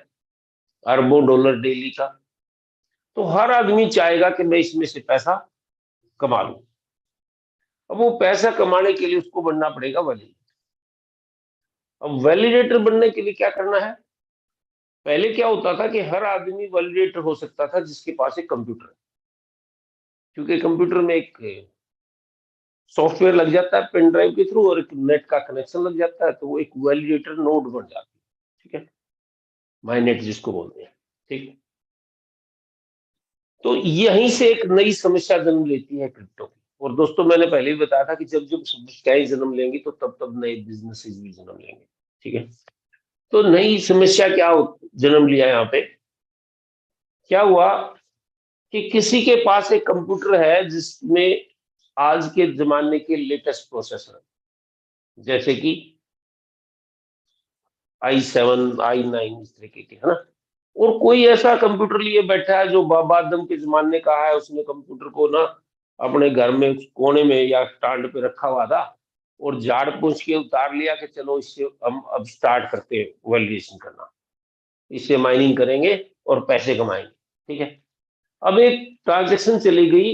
अरबों डॉलर डेली का। तो हर आदमी चाहेगा कि मैं इसमें से पैसा कमा लूं। अब वो पैसा कमाने के लिए उसको बनना पड़ेगा वैलिडेटर। अब वैलिडेटर बनने के लिए क्या करना है? पहले क्या होता था कि हर आदमी वैलिडेटर हो सकता था जिसके पास एक कंप्यूटर है, क्योंकि कंप्यूटर में एक सॉफ्टवेयर लग जाता है पेन ड्राइव के थ्रू और एक नेट का कनेक्शन लग जाता है, तो वो एक वैलिडेटर नोड बन जाती है। ठीक है, माइनेट जिसको बोलते हैं। ठीक, तो यहीं से एक नई समस्या जन्म लेती है क्रिप्टो की। और दोस्तों, मैंने पहले भी बताया था कि जब जब समस्याएं जन्म लेंगी तो तब तब नए बिजनेसेस भी जन्म लेंगे। ठीक है, तो नई समस्या क्या जन्म लिया यहाँ पे? क्या हुआ कि किसी के पास एक कंप्यूटर है जिसमें आज के जमाने के लेटेस्ट प्रोसेसर, जैसे कि i7 i9 इस तरीके के, है ना। और कोई ऐसा कंप्यूटर लिए बैठा है जो बाबा आदम के जमाने का है, उसने कंप्यूटर को ना अपने घर में कोने में या स्टैंड पे रखा हुआ था, और झाड़ पूछ के उतार लिया कि चलो इससे हम अब स्टार्ट करते हैं वैलिडेशन करना, इससे माइनिंग करेंगे और पैसे कमाएंगे। ठीक है, अब एक ट्रांजेक्शन चली गई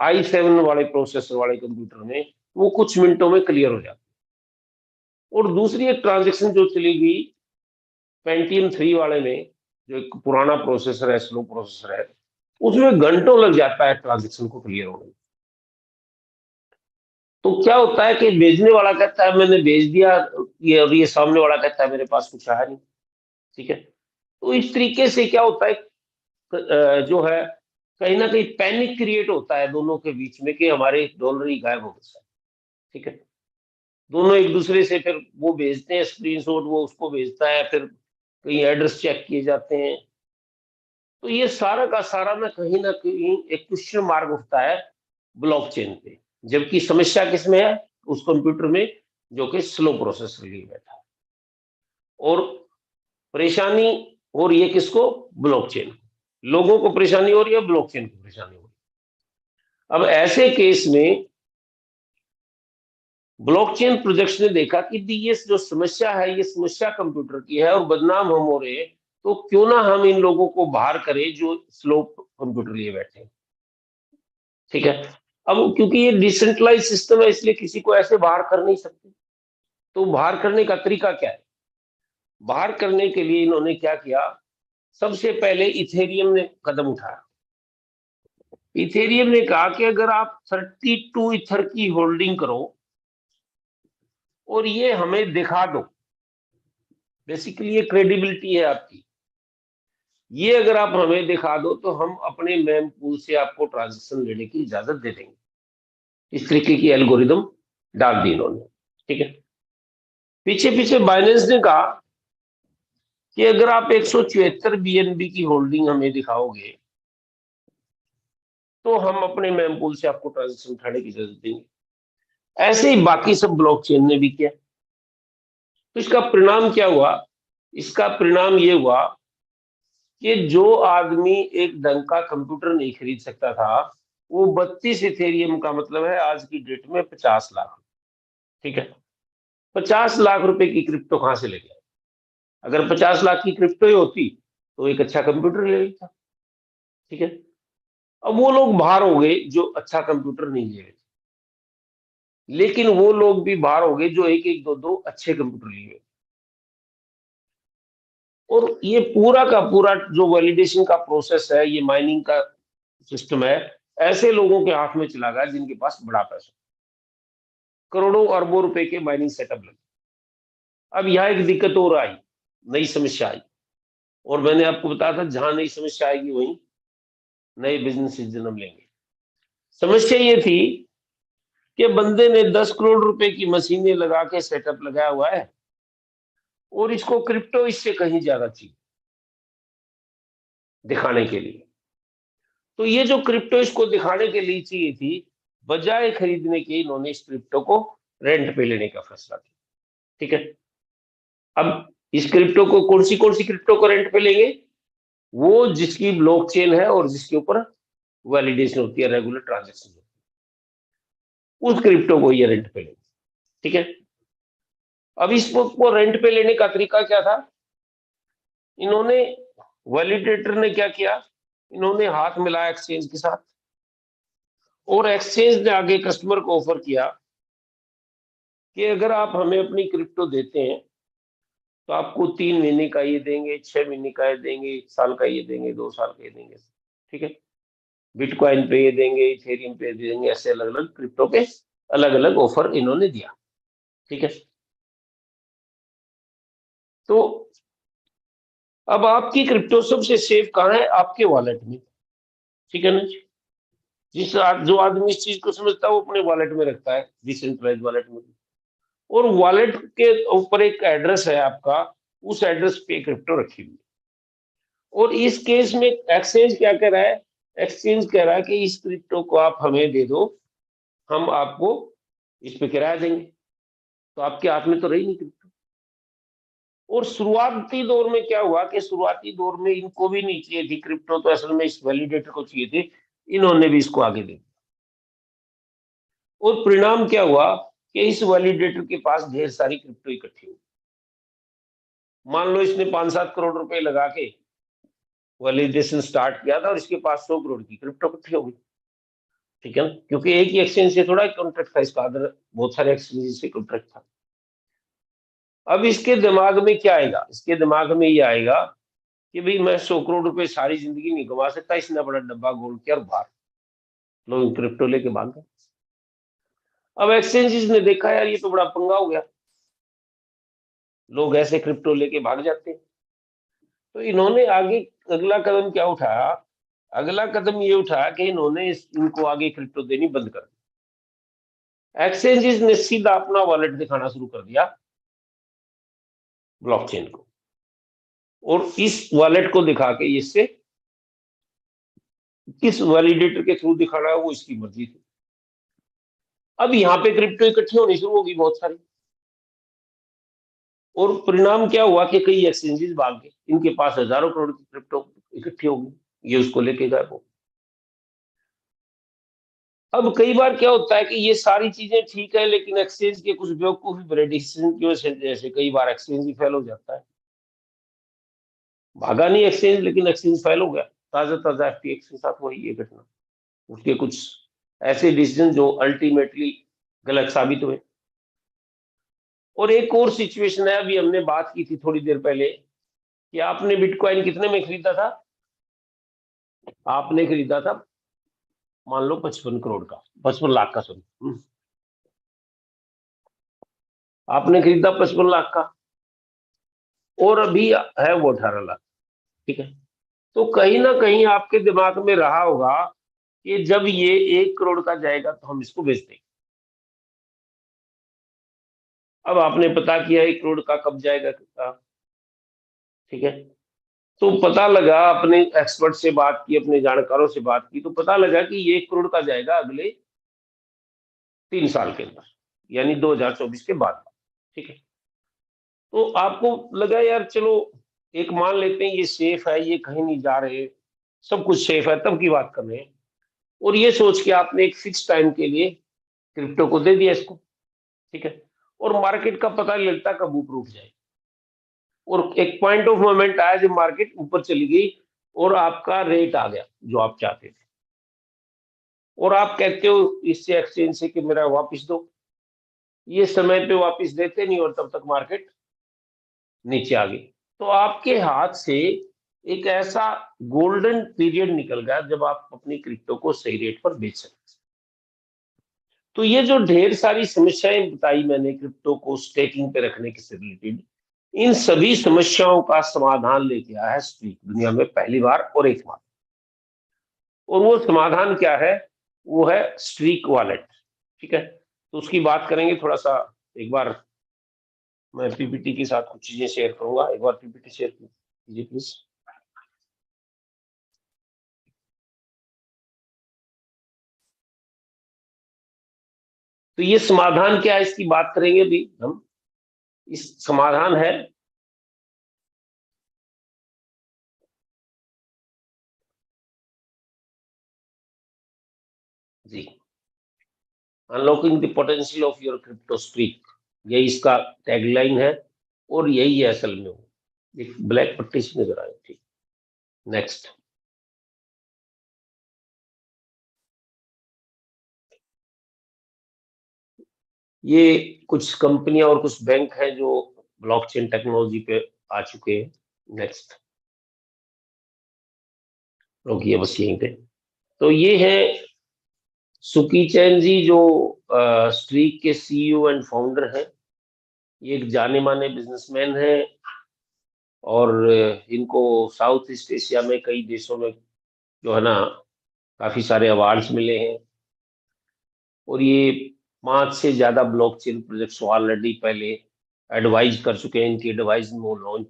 i7 वाले प्रोसेसर वाले कंप्यूटर में, वो कुछ मिनटों में क्लियर हो जाती है। और दूसरी एक ट्रांजेक्शन जो चली गई पेंटियम 3 वाले में, जो एक पुराना प्रोसेसर है, स्लो प्रोसेसर है, उसमें घंटों लग जाता है ट्रांजेक्शन को क्लियर होने में। तो क्या होता है कि भेजने वाला कहता है मैंने भेज दिया, ये, और ये सामने वाला कहता है मेरे पास कुछ आया नहीं। ठीक है, तो इस तरीके से क्या होता है, जो है, कहीं ना कहीं पैनिक क्रिएट होता है दोनों के बीच में कि हमारे डॉलर ही गायब हो गए। ठीक है, दोनों एक दूसरे से फिर वो भेजते हैं स्क्रीनशॉट, वो उसको भेजता है, फिर कहीं एड्रेस चेक किए जाते हैं। तो ये सारा का सारा ना कहीं एक क्वेश्चन मार्क उठता है ब्लॉकचेन पे, जबकि समस्या किसमें है? उस कंप्यूटर में जो कि स्लो प्रोसेसर लिए बैठा है। और परेशानी हो रही है किसको? ब्लॉकचेन। लोगों को परेशानी हो रही है, ब्लॉकचेन को परेशानी हो रही है। अब ऐसे केस में ब्लॉकचेन प्रोजेक्ट्स ने देखा कि ये जो समस्या है, ये समस्या कंप्यूटर की है और बदनाम हम हो रहे हैं, तो क्यों ना हम इन लोगों को बाहर करें जो स्लो कंप्यूटर लिए बैठे हैं। ठीक है, अब क्योंकि ये डिसेंट्रलाइज सिस्टम है, इसलिए किसी को ऐसे बाहर कर नहीं सकते। तो बाहर करने का तरीका क्या है? बाहर करने के लिए इन्होंने क्या किया? सबसे पहले इथेरियम ने कदम उठाया। इथेरियम ने कहा कि अगर आप 32 इथर की होल्डिंग करो और ये हमें दिखा दो, बेसिकली ये क्रेडिबिलिटी है आपकी, ये अगर आप हमें दिखा दो तो हम अपने मेम पूल से आपको ट्रांजेक्शन लेने की इजाजत दे देंगे। इस तरीके की एल्गोरिदम डाल दी इन्होंने। ठीक है, पीछे पीछे बाइनेंस ने कहा कि अगर आप 174 बीएनबी की होल्डिंग हमें दिखाओगे तो हम अपने मेम पूल से आपको ट्रांजेक्शन उठाने की इजाजत देंगे। ऐसे ही बाकी सब ब्लॉकचेन ने भी किया। तो इसका परिणाम क्या हुआ? इसका परिणाम ये हुआ कि जो आदमी एक ढंग का कंप्यूटर नहीं खरीद सकता था, वो 32 इथेरियम का मतलब है आज की डेट में 50 लाख। ठीक है, 50 लाख रुपए की क्रिप्टो कहां से ले गया? अगर 50 लाख की क्रिप्टो ही होती तो एक अच्छा कंप्यूटर ले लेता। ठीक है, अब वो लोग बाहर हो गए जो अच्छा कंप्यूटर नहीं ले रहे, लेकिन वो लोग भी बाहर हो गए जो एक एक दो दो अच्छे कंप्यूटर लिए। और ये पूरा का पूरा जो वैलिडेशन का प्रोसेस है, ये माइनिंग का सिस्टम है, ऐसे लोगों के हाथ में चला गया जिनके पास बड़ा पैसा, करोड़ों अरबों रुपए के माइनिंग सेटअप लगे। अब यहाँ एक दिक्कत और आई, नई समस्या आई। और मैंने आपको बताया था जहां नई समस्या आएगी वहीं नए बिजनेस जन्म लेंगे। समस्या ये थी कि बंदे ने 10 करोड़ रुपए की मशीनें लगा के सेटअप लगाया हुआ है और इसको क्रिप्टो इससे कहीं ज्यादा चाहिए दिखाने के लिए। तो ये जो क्रिप्टो इसको दिखाने के लिए चाहिए थी, बजाय खरीदने के इन्होंने इस क्रिप्टो को रेंट पे लेने का फैसला किया। ठीक है, अब इस क्रिप्टो को कौन सी क्रिप्टो को रेंट पे लेंगे? वो जिसकी ब्लॉकचेन है और जिसके ऊपर वैलिडेशन होती है, रेगुलर ट्रांजेक्शन होती है, उस क्रिप्टो को ये रेंट पे लेंगे। ठीक है। अब इसको रेंट पे लेने का तरीका क्या था? इन्होंने, वैलिडेटर ने क्या किया, इन्होंने हाथ मिलाया एक्सचेंज के साथ, और एक्सचेंज ने आगे कस्टमर को ऑफर किया कि अगर आप हमें अपनी क्रिप्टो देते हैं तो आपको 3 महीने का ये देंगे, 6 महीने का ये देंगे, 1 साल का ये देंगे, 2 साल का ये देंगे। ठीक है। बिटकॉइन पे ये देंगे, इथेरियम पे दे देंगे, ऐसे अलग अलग क्रिप्टो पे अलग अलग ऑफर इन्होंने दिया। ठीक है। तो अब आपकी क्रिप्टो सबसे सेफ कहाँ है? आपके वॉलेट में। ठीक है ना? जो आदमी इस चीज को समझता है वो अपने वॉलेट में रखता है, डिसेंट्रलाइज वॉलेट में। और वॉलेट के ऊपर एक एड्रेस है आपका, उस एड्रेस पे क्रिप्टो रखी हुई है। और इस केस में एक्सचेंज क्या कह रहा है? एक्सचेंज कह रहा है कि इस क्रिप्टो को आप हमें दे दो, हम आपको इस पे किराया देंगे। तो आपके हाथ में तो रही नहीं क्रिप्टो। और शुरुआती दौर में क्या हुआ कि शुरुआती दौर में इनको भी नहीं चाहिए थी क्रिप्टो, तो असल में इस वैलिडेटर को चाहिए थे, इन्होंने भी इसको आगे दे दिया। और परिणाम क्या हुआ कि इस वैलिडेटर के पास ढेर सारी क्रिप्टो इकट्ठी हुई। मान लो इसने 5-7 करोड़ रुपए लगा के वैलिडेशन स्टार्ट किया था और इसके पास 100 करोड़ की क्रिप्टो इकट्ठी हो गई। ठीक है ना? क्योंकि एक ही एक्सचेंज से थोड़ा कॉन्ट्रैक्ट था इसका, अदर बहुत सारे एक्सचेंज से कॉन्ट्रैक्ट था। अब इसके दिमाग में क्या आएगा? इसके दिमाग में ये आएगा कि भाई मैं 100 करोड़ रुपए सारी जिंदगी नहीं कमा सकता, इतना बड़ा डब्बा गोल्ड के और बाहर लोग क्रिप्टो लेके भाग गए। अब एक्सचेंजेस ने देखा यार ये तो बड़ा पंगा हो गया, लोग ऐसे क्रिप्टो लेके भाग जाते हैं। तो इन्होंने आगे अगला कदम क्या उठाया? अगला कदम ये उठाया कि इन्होंने इनको आगे क्रिप्टो देनी बंद कर दी। एक्सचेंजेस ने सीधा अपना वॉलेट दिखाना शुरू कर दिया ब्लॉकचेन को, और इस वॉलेट को दिखा के इससे किस वैलिडेटर के थ्रू दिखाना है वो इसकी मर्जी थी। अब यहाँ पे क्रिप्टो इकट्ठी होनी शुरू होगी बहुत सारी, और परिणाम क्या हुआ कि कई एक्सचेंजेस भाग गए, इनके पास हजारों करोड़ की क्रिप्टो इकट्ठी होगी, ये उसको लेके गए वो। अब कई बार क्या होता है कि ये सारी चीजें ठीक है, लेकिन एक्सचेंज के कुछ बेवकूफी बड़े डिसीजन की वजह से जैसे कई बार एक्सचेंज ही फेल हो जाता है। भागा नहीं एक्सचेंज, लेकिन एक्सचेंज फेल हो गया। ताजा ताजा एफटीएक्स के साथ वही ये घटना, उसके कुछ ऐसे डिसीजन जो अल्टीमेटली गलत साबित हुए। और एक और सिचुएशन है, अभी हमने बात की थी थोड़ी देर पहले कि आपने बिटकॉइन कितने में खरीदा था? आपने खरीदा था मान लो 55 करोड़ का, 55 लाख का, सॉरी, आपने खरीदा 55 लाख का, और अभी है वो 18 लाख। ठीक है। तो कहीं ना कहीं आपके दिमाग में रहा होगा कि जब ये 1 करोड़ का जाएगा तो हम इसको बेच देंगे। अब आपने पता किया 1 करोड़ का कब जाएगा कितना। ठीक है। तो पता लगा, अपने एक्सपर्ट से बात की, अपने जानकारों से बात की, तो पता लगा कि ये 1 करोड़ का जाएगा अगले 3 साल के अंदर, यानी 2024 के बाद। ठीक है। तो आपको लगा यार चलो एक मान लेते हैं ये सेफ है, ये कहीं नहीं जा रहे, सब कुछ सेफ है, तब की बात कर रहे हैं, और ये सोच के आपने एक फिक्स टाइम के लिए क्रिप्टो को दे दिया इसको। ठीक है। और मार्केट का पता नहीं लगता कब ऊपर उठ जाए, और एक पॉइंट ऑफ मोमेंट आया जब मार्केट ऊपर चली गई और आपका रेट आ गया जो आप चाहते थे, और आप कहते हो इससे एक्सचेंज से कि मेरा वापस दो, ये समय पे वापस देते नहीं और तब तक मार्केट नीचे आ गई। तो आपके हाथ से एक ऐसा गोल्डन पीरियड निकल गया जब आप अपनी क्रिप्टो को सही रेट पर बेच सकते। तो ये जो ढेर सारी समस्याएं बताई मैंने क्रिप्टो को स्टेकिंग पे रखने के से रिलेटेड, इन सभी समस्याओं का समाधान लेके आया है स्ट्रीक दुनिया में पहली बार और एकमात्र। और वो समाधान क्या है? वो है स्ट्रीक वॉलेट। ठीक है। तो उसकी बात करेंगे थोड़ा सा। एक बार मैं पीपीटी के साथ कुछ चीजें शेयर करूंगा, एक बार पीपीटी शेयर कीजिए प्लीज। तो ये समाधान क्या है इसकी बात करेंगे अभी हम। इस समाधान है unlocking the potential of your crypto streak, यही इसका टैगलाइन है और यही है असल में। वो एक ब्लैक पट्टी से नजर आई थी। नेक्स्ट। ये कुछ कंपनियां और कुछ बैंक हैं जो ब्लॉकचेन टेक्नोलॉजी पे आ चुके हैं। नेक्स्ट। रोकिए बस यहीं पे। तो ये है सुकी चैन जी, जो स्ट्रीक के सीईओ एंड फाउंडर हैं। ये एक जाने माने बिजनेसमैन है और इनको साउथ ईस्ट एशिया में कई देशों में जो है ना काफी सारे अवार्ड्स मिले हैं। और ये 5 से ज्यादा ब्लॉकचेन प्रोजेक्ट्स ऑलरेडी पहले एडवाइज कर चुके हैं। इनकी एडवाइज में लॉन्च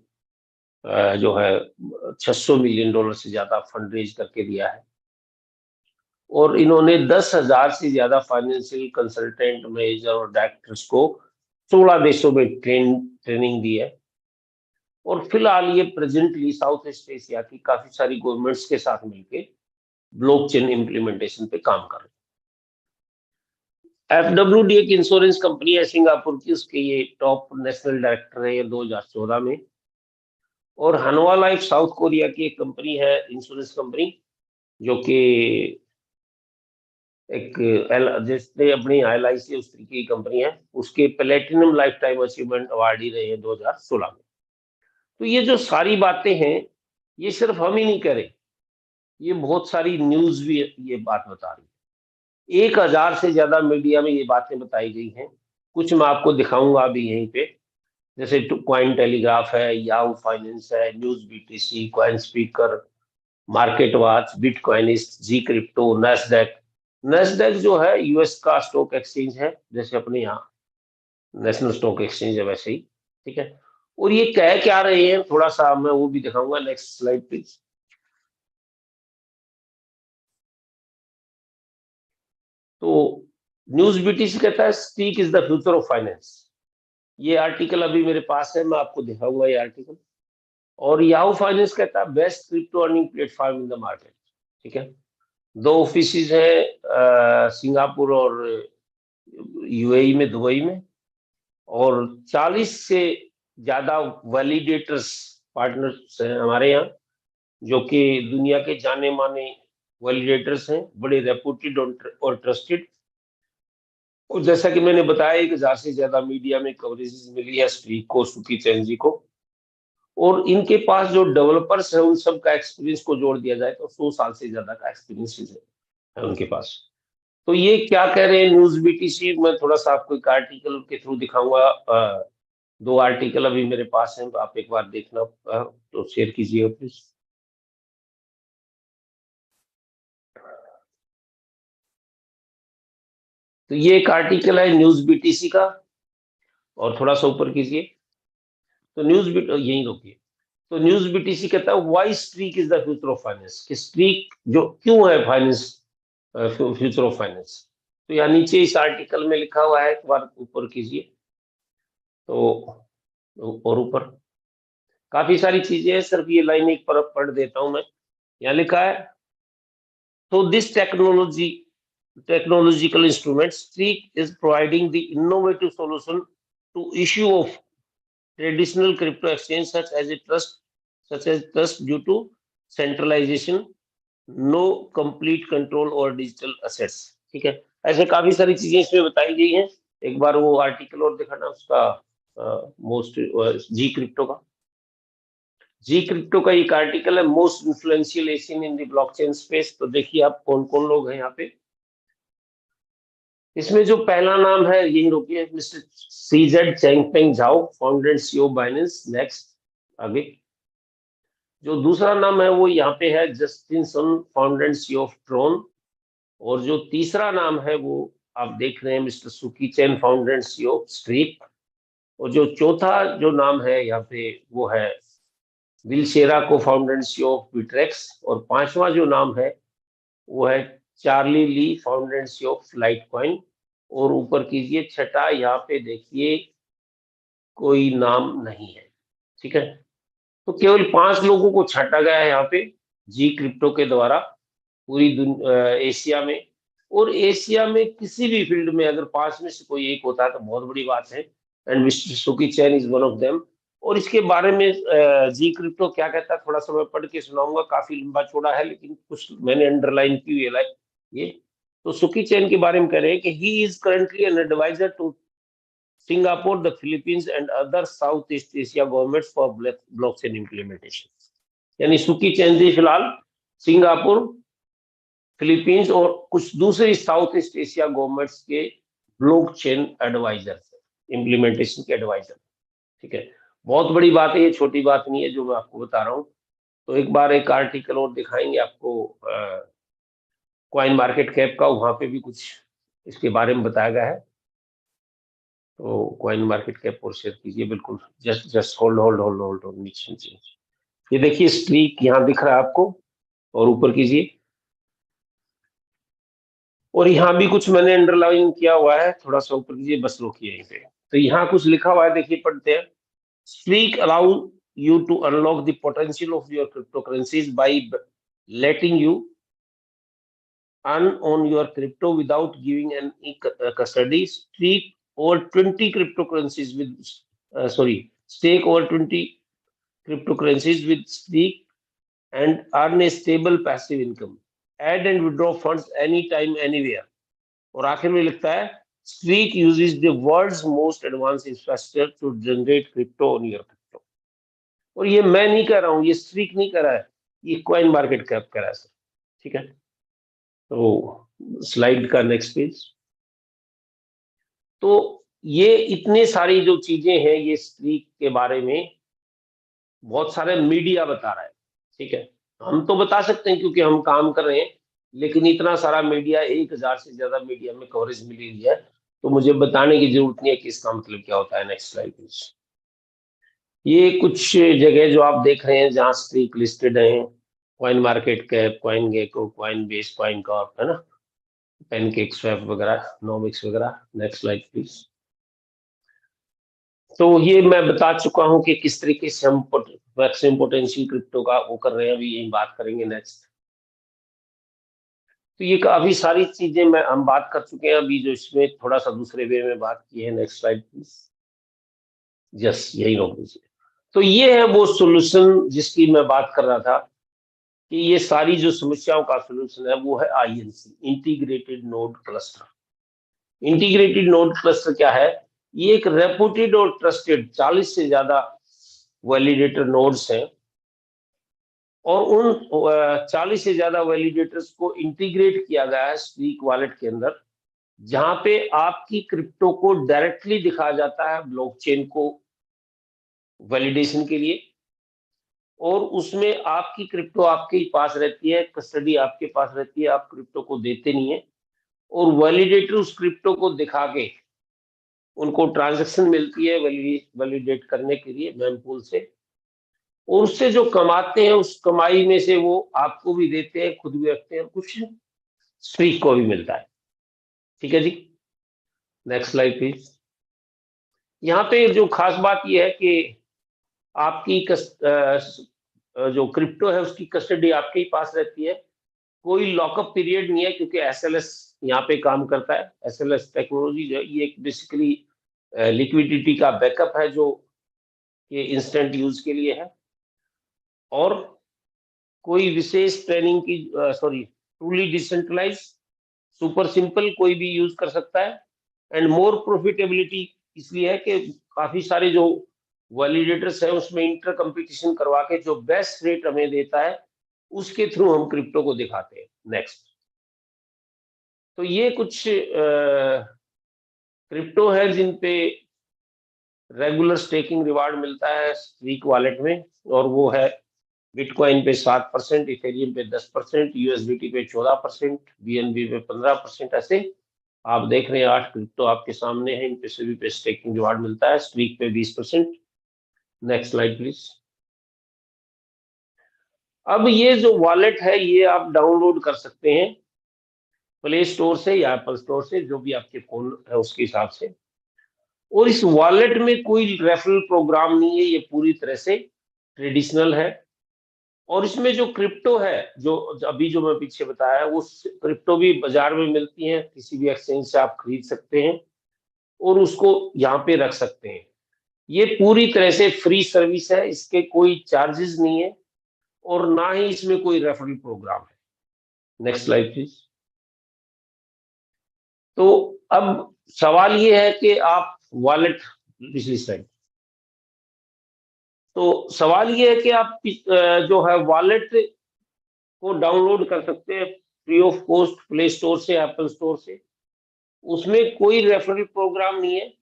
जो है $600 मिलियन से ज्यादा फंड रेज करके दिया है। और इन्होंने 10,000 से ज्यादा फाइनेंशियल कंसल्टेंट, मैनेजर और डायरेक्टर्स को 16 देशों में ट्रेनिंग दी है। और फिलहाल ये प्रेजेंटली साउथ ईस्ट एशिया की काफी सारी गवर्नमेंट्स के साथ मिलकर ब्लॉकचेन इम्प्लीमेंटेशन पे काम कर रहे हैं। FWD एक इंश्योरेंस कंपनी है सिंगापुर की, उसके ये टॉप नेशनल डायरेक्टर है ये 2014 में। और हनवा लाइफ साउथ कोरिया की एक कंपनी है, इंश्योरेंस कंपनी, जो कि एक जिसने अपनी LIC उस तरीके की कंपनी है, उसके platinum lifetime achievement award ही रहे हैं 2016 में। तो ये जो सारी बातें हैं, ये सिर्फ हम ही नहीं कह रहे, ये बहुत सारी न्यूज भी ये बात बता रही है। 1,000 से ज्यादा मीडिया में ये बातें बताई गई हैं। कुछ मैं आपको दिखाऊंगा अभी यहीं पे, जैसे क्वाइन टेलीग्राफ है, याहू फाइनेंस है, news BTC, Coinspeaker, MarketWatch, Bitcoinist, जी क्रिप्टो, नेस्डेक। नेस्डेक जो है US का स्टॉक एक्सचेंज है, जैसे अपने यहाँ नेशनल स्टॉक एक्सचेंज है वैसे ही। ठीक है। और ये कह क्या रहे हैं, थोड़ा सा मैं वो भी दिखाऊंगा। Next slide please. तो न्यूज BTC कहता है stake is the future of finance. ये आर्टिकल अभी मेरे पास है, मैं आपको दिखाऊंगा ये आर्टिकल। और याहू फाइनेंस कहता है best crypto earning platform in the market. ठीक है। 2 ऑफिस है, सिंगापुर और UAE में, दुबई में। और 40 से ज्यादा वैलिडेटर्स पार्टनर्स हैं हमारे यहाँ, जो कि दुनिया के जाने माने वैलिडेटर्स हैं, बड़े रेपुटेड और ट्रस्टेड। और जैसा कि मैंने बताया, 1,000 से ज्यादा मीडिया में कवरेज मिली है स्ट्रीक को, सुकी चैन जी को। और इनके पास जो डेवलपर्स है उन सब का एक्सपीरियंस को जोड़ दिया जाए तो 100 साल से ज्यादा का एक्सपीरियंस है उनके पास। तो ये क्या कह रहे हैं न्यूज BTC, मैं थोड़ा सा आपको एक आर्टिकल के थ्रू दिखाऊंगा। 2 आर्टिकल अभी मेरे पास हैं, तो आप एक बार देखना, तो शेयर कीजिएगा प्लीज। तो ये एक आर्टिकल है न्यूज BTC का, और थोड़ा सा ऊपर कीजिए। तो न्यूज बीट यहीं रोकिए। तो न्यूज BTC कहता है why streak is the future of finance, कि स्ट्रीक जो क्यों है फाइनेंस, फ्यूचर ऑफ फाइनेंस। तो यहाँ नीचे इस आर्टिकल में लिखा हुआ है, एक बार ऊपर कीजिए। तो और ऊपर काफी सारी चीजें हैं, सिर्फ ये लाइन एक पर पढ़ देता हूं मैं। यहाँ लिखा है, तो this technological instrument Streak is providing the innovative solution to issue of traditional crypto exchange such as trust due to centralization, no complete control over digital assets। ठीक है। ऐसे काफी सारी चीजें इसमें बताई गई हैं। एक बार वो आर्टिकल और दिखाना उसका, मोस्ट जी क्रिप्टो का। जी क्रिप्टो का एक आर्टिकल है, most influential Asian in the blockchain space. तो देखिए आप कौन कौन लोग हैं यहाँ पे। इसमें जो पहला नाम है, यही रोकिए, mister CZ Changpeng Zhao, founder CEO Binance. Next आगे। जो दूसरा नाम है वो यहाँ पे है Justin Sun, founder CEO of Tron. और जो तीसरा नाम है वो आप देख रहे हैं, मिस्टर सुकी चैन, फाउंडर CEO ऑफ स्ट्रीक। और जो चौथा जो नाम है यहाँ पे वो है विल शेरा, को फाउंडर CEO ऑफ बिट्रेक्स। और पांचवा जो नाम है वो है Charlie Lee, founder CEO of Litecoin. और ऊपर कीजिए छठा, यहाँ पे देखिए कोई नाम नहीं है। ठीक है। तो केवल 5 लोगों को छांटा गया है यहाँ पे जी क्रिप्टो के द्वारा पूरी एशिया में। और एशिया में किसी भी फील्ड में अगर 5 में से कोई एक होता है तो बहुत बड़ी बात है, एंड मिस्टर सुकी चैन इज वन ऑफ देम। और इसके बारे में जी क्रिप्टो क्या कहता है थोड़ा सा मैं पढ़ के सुनाऊंगा, काफी लंबा चौड़ा है लेकिन कुछ मैंने अंडरलाइन की हुई है लाइक ये। तो सुकी चैन के बारे में कह रहे हैं कि he is currently an adviser to Singapore, the Philippines and other South East Asia governments for blockchain implementation. यानी सुकी चैन जी फिलहाल सिंगापुर, फिलीपींस और कुछ दूसरी साउथ ईस्ट एशिया गवर्नमेंट्स के ब्लॉकचेन एडवाइजर, इम्प्लीमेंटेशन के एडवाइजर। ठीक है, बहुत बड़ी बात है, ये छोटी बात नहीं है जो मैं आपको बता रहा हूँ। तो एक बार एक आर्टिकल और दिखाएंगे आपको कॉइन मार्केट कैप का, वहां पे भी कुछ इसके बारे में बताया गया है। तो कॉइन मार्केट कैप और शेयर कीजिए बिल्कुल, just just hold hold hold hold hold, नीचे नीचे। ये देखिए स्ट्रीक यहाँ दिख रहा है आपको, और ऊपर कीजिए, और यहाँ भी कुछ मैंने अंडरलाइन किया हुआ है, थोड़ा सा ऊपर कीजिए, बस रोकिए यहीं पे। तो यहाँ कुछ लिखा हुआ है, देखिए पढ़ते हैं। Streak allow you to unlock the potential of your cryptocurrencies by letting you earn on your crypto without giving any custody. Streak over 20 cryptocurrencies with stake over 20 cryptocurrencies with Streak and earn a stable passive income. Add and withdraw funds anytime, anywhere. और आखिर में लिखता है Streak uses the world's most advanced infrastructure to generate crypto on your crypto. और ये मैं नहीं कर रहा हूँ, ये स्ट्रीक नहीं कर रहा है, ये कॉइन मार्केट कैप कर रहा है सर। ठीक है, तो स्लाइड का नेक्स्ट पेज। तो ये इतने सारी जो चीजें हैं ये स्ट्रीक के बारे में बहुत सारे मीडिया बता रहा है। ठीक है, हम तो बता सकते हैं क्योंकि हम काम कर रहे हैं, लेकिन इतना सारा मीडिया, 1000 से ज्यादा मीडिया में कवरेज मिली हुई है, तो मुझे बताने की जरूरत नहीं है कि इसका मतलब क्या होता है। Next slide please. ये कुछ जगह जो आप देख रहे हैं जहां स्ट्रीक लिस्टेड है, CoinMarketCap, CoinGecko, Coinbase, coin corp, है ना, पैनकेक स्वैप वगैरह, नोमिक्स वगैरह। Next slide please. तो ये मैं बता चुका हूं कि किस तरीके से हम मैक्सिमम पोटेंशियल क्रिप्टो का वो कर रहे हैं, अभी यही बात करेंगे नेक्स्ट। तो ये काफी सारी चीजें हम बात कर चुके हैं, अभी जो इसमें थोड़ा सा दूसरे वे में बात की है। Next slide please. यस, यही रोक दीजिए। तो ये है वो सोल्यूशन जिसकी मैं बात कर रहा था कि ये सारी जो समस्याओं का सोल्यूशन है वो है INC, integrated node cluster. Integrated node cluster क्या है? ये एक रेपुटेड और ट्रस्टेड 40 से ज्यादा वैलिडेटर नोड्स हैं, और उन 40 से ज्यादा वैलिडेटर्स को इंटीग्रेट किया गया है स्ट्रीक वॉलेट के अंदर, जहां पे आपकी क्रिप्टो को डायरेक्टली दिखाया जाता है ब्लॉकचेन को वैलिडेशन के लिए, और उसमें आपकी क्रिप्टो आपके पास रहती है, कस्टडी आपके पास रहती है, आप क्रिप्टो को देते नहीं है, और वैलिडेटर उस क्रिप्टो को दिखा के उनको ट्रांजैक्शन मिलती है वैलिडेट करने के लिए मेमपूल से, और उससे जो कमाते हैं उस कमाई में से वो आपको भी देते हैं, खुद भी रखते हैं, और कुछ स्ट्रीक को भी मिलता है। ठीक है जी, नेक्स्ट स्लाइड प्लीज। यहाँ पे जो खास बात ये है कि आपकी जो क्रिप्टो है उसकी कस्टडी आपके ही पास रहती है, कोई लॉकअप पीरियड नहीं है, क्योंकि एसएलएस यहाँ पे काम करता है। एसएलएस टेक्नोलॉजी जो है ये एक बेसिकली लिक्विडिटी का बैकअप है जो ये इंस्टेंट यूज के लिए है, और कोई विशेष ट्रेनिंग की ट्रूली डिसेंट्रलाइज, सुपर सिंपल, कोई भी यूज कर सकता है, एंड मोर प्रॉफिटेबिलिटी इसलिए है कि काफी सारे जो वैलिडेटर्स है उसमें इंटर कंपटीशन करवा के जो बेस्ट रेट हमें देता है उसके थ्रू हम क्रिप्टो को दिखाते हैं। नेक्स्ट। तो ये कुछ क्रिप्टो है जिन पे रेगुलर स्टेकिंग रिवार्ड मिलता है स्ट्रीक वॉलेट में, और वो है बिटकॉइन पे 7%, इथेरियम पे 10%, यूएसडीटी पे 14%, बीएनबी पे 15%। ऐसे आप देख रहे हैं 8 क्रिप्टो आपके सामने हैं, इन पे सभी पे स्टेकिंग रिवार्ड मिलता है, स्ट्रीक पे 20%। Next slide please. अब ये जो वॉलेट है ये आप डाउनलोड कर सकते हैं प्ले स्टोर से या एप्पल स्टोर से, जो भी आपके फोन है उसके हिसाब से, और इस वॉलेट में कोई रेफरल प्रोग्राम नहीं है, ये पूरी तरह से ट्रेडिशनल है, और इसमें जो क्रिप्टो है, जो अभी जो मैं पीछे बताया, वो क्रिप्टो भी बाजार में मिलती है, किसी भी एक्सचेंज से आप खरीद सकते हैं और उसको यहाँ पे रख सकते हैं। ये पूरी तरह से फ्री सर्विस है, इसके कोई चार्जेस नहीं है और ना ही इसमें कोई रेफरल प्रोग्राम है। Next slide please. तो अब सवाल ये है कि आप वॉलेट, पिछली स्लाइड। तो सवाल ये है कि आप जो है वॉलेट को डाउनलोड कर सकते हैं free of cost play store से, एप्पल स्टोर से। उसमें कोई रेफरल प्रोग्राम नहीं है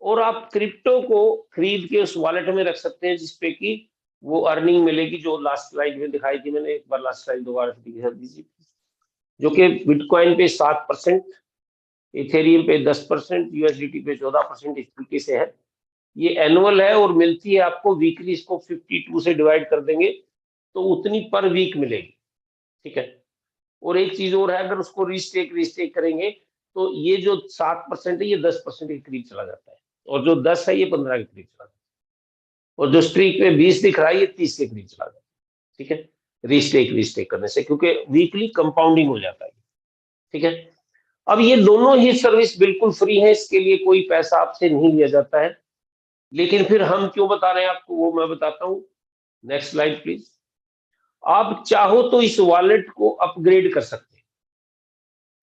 और आप क्रिप्टो को खरीद के उस वॉलेट में रख सकते हैं जिसपे कि वो अर्निंग मिलेगी, जो लास्ट स्लाइड में दिखाई थी मैंने। एक बार लास्ट स्लाइड दोबारा दिखा दीजिए, जो कि बिटकॉइन पे 7%, इथेरियम पे 10%, यूएसडीटी पे 14%, इस तरीके से है। ये एनुअल है और मिलती है आपको वीकली। इसको 52 से डिवाइड कर देंगे तो उतनी पर वीक मिलेगी, ठीक है। और एक चीज और है, अगर उसको रिस्टेक करेंगे तो ये जो 7% है ये 10% के करीब चला जाता है, और जो 10 है ये 15 के करीब चला जाता है, और जो स्ट्रीक में 20 दिख रहा है ये 30 के करीब चला जाता है, ठीक है। रिस्टेक करने से, क्योंकि वीकली कंपाउंडिंग हो जाता है, ठीक है। अब ये दोनों ही सर्विस बिल्कुल फ्री है, इसके लिए कोई पैसा आपसे नहीं लिया जाता है। लेकिन फिर हम क्यों बता रहे हैं आपको, वो मैं बताता हूँ। Next slide please. आप चाहो तो इस वॉलेट को अपग्रेड कर सकते हैं,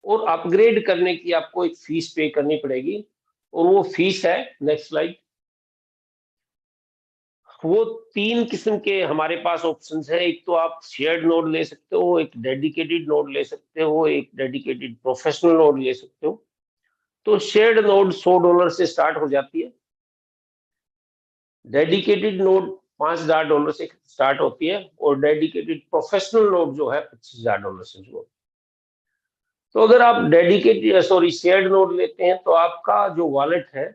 और अपग्रेड करने की आपको एक फीस पे करनी पड़ेगी, और वो फीस है, नेक्स्ट स्लाइड। वो 3 किस्म के हमारे पास ऑप्शंस है। एक तो आप शेयर्ड नोड ले सकते हो, एक डेडिकेटेड नोड ले सकते हो, एक डेडिकेटेड प्रोफेशनल नोड ले सकते हो। तो शेयर्ड नोड $100 से स्टार्ट हो जाती है, डेडिकेटेड नोड $5000 से स्टार्ट होती है, और डेडिकेटेड प्रोफेशनल नोड जो है $25000 से शुरू होती है। तो अगर आप डेडिकेटेड शेयर्ड नोड लेते हैं तो आपका जो वॉलेट है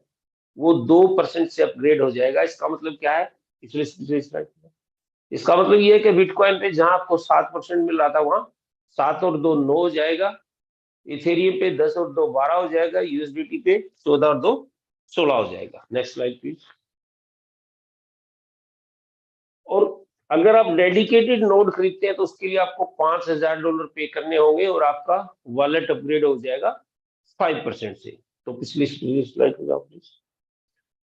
वो 2% से अपग्रेड हो जाएगा। इसका मतलब क्या है, पिछले स्लाइड, इसका मतलब ये है कि बिटकॉइन पे जहां आपको 7% मिल रहा था, वहां 7 और 2 9 हो जाएगा। इथेरियम पे 10 और 2 12 हो जाएगा। यूएसडीटी पे 14 और 2 16 हो जाएगा। Next slide please. और अगर आप डेडिकेटेड नोड खरीदते हैं तो उसके लिए आपको $5000 पे करने होंगे और आपका वॉलेट अपग्रेड हो जाएगा 5% से। तो पिछली स्लाइड हो जाओ प्लीज।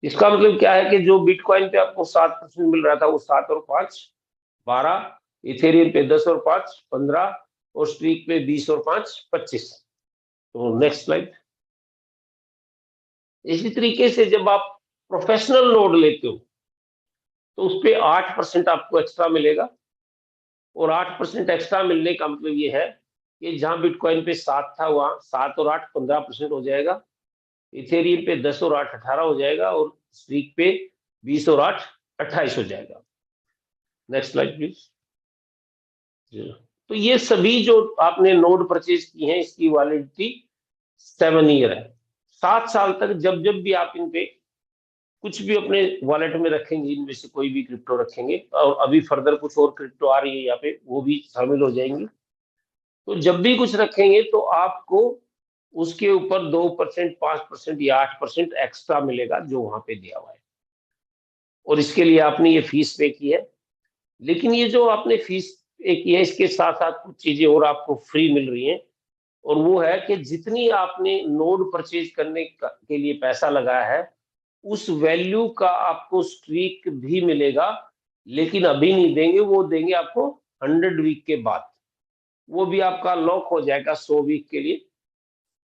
इसका मतलब क्या है कि जो बिटकॉइन पे आपको 7% मिल रहा था, वो 7 और 5 12, इथेरियम पे 10 और 5 15, और स्ट्रीक पे 20 और 5 25। तो नेक्स्ट स्लाइड। इसी तरीके से जब आप प्रोफेशनल नोड लेते हो तो उस पर 8% आपको एक्स्ट्रा मिलेगा, और 8% एक्स्ट्रा मिलने का मतलब ये है कि जहां बिटकॉइन पे 7 था, वहां 7 और 8 15% हो जाएगा। इथेरियम पे 10 और 8 18 हो जाएगा, और स्ट्रीक पे 20 और 8 28 हो जाएगा। Next slide please. तो ये सभी जो आपने नोड परचेज की हैं, इसकी वैलिडिटी 7 ईयर है। 7 साल तक जब जब भी आप इन पे कुछ भी अपने वॉलेट में रखेंगे, इनमें से कोई भी क्रिप्टो रखेंगे, और अभी फर्दर कुछ और क्रिप्टो आ रही है यहाँ पे, वो भी शामिल हो जाएंगी। तो जब भी कुछ रखेंगे तो आपको उसके ऊपर 2% 5% या 8% एक्स्ट्रा मिलेगा, जो वहां पे दिया हुआ है, और इसके लिए आपने ये फीस पे की है। लेकिन ये जो आपने फीस पे की है, इसके साथ साथ कुछ चीजें और आपको फ्री मिल रही हैं, और वो है कि जितनी आपने नोड परचेज करने के लिए पैसा लगाया है, उस वैल्यू का आपको स्ट्रीक भी मिलेगा। लेकिन अभी नहीं देंगे, वो देंगे आपको 100 वीक के बाद। वो भी आपका लॉक हो जाएगा 100 वीक के लिए,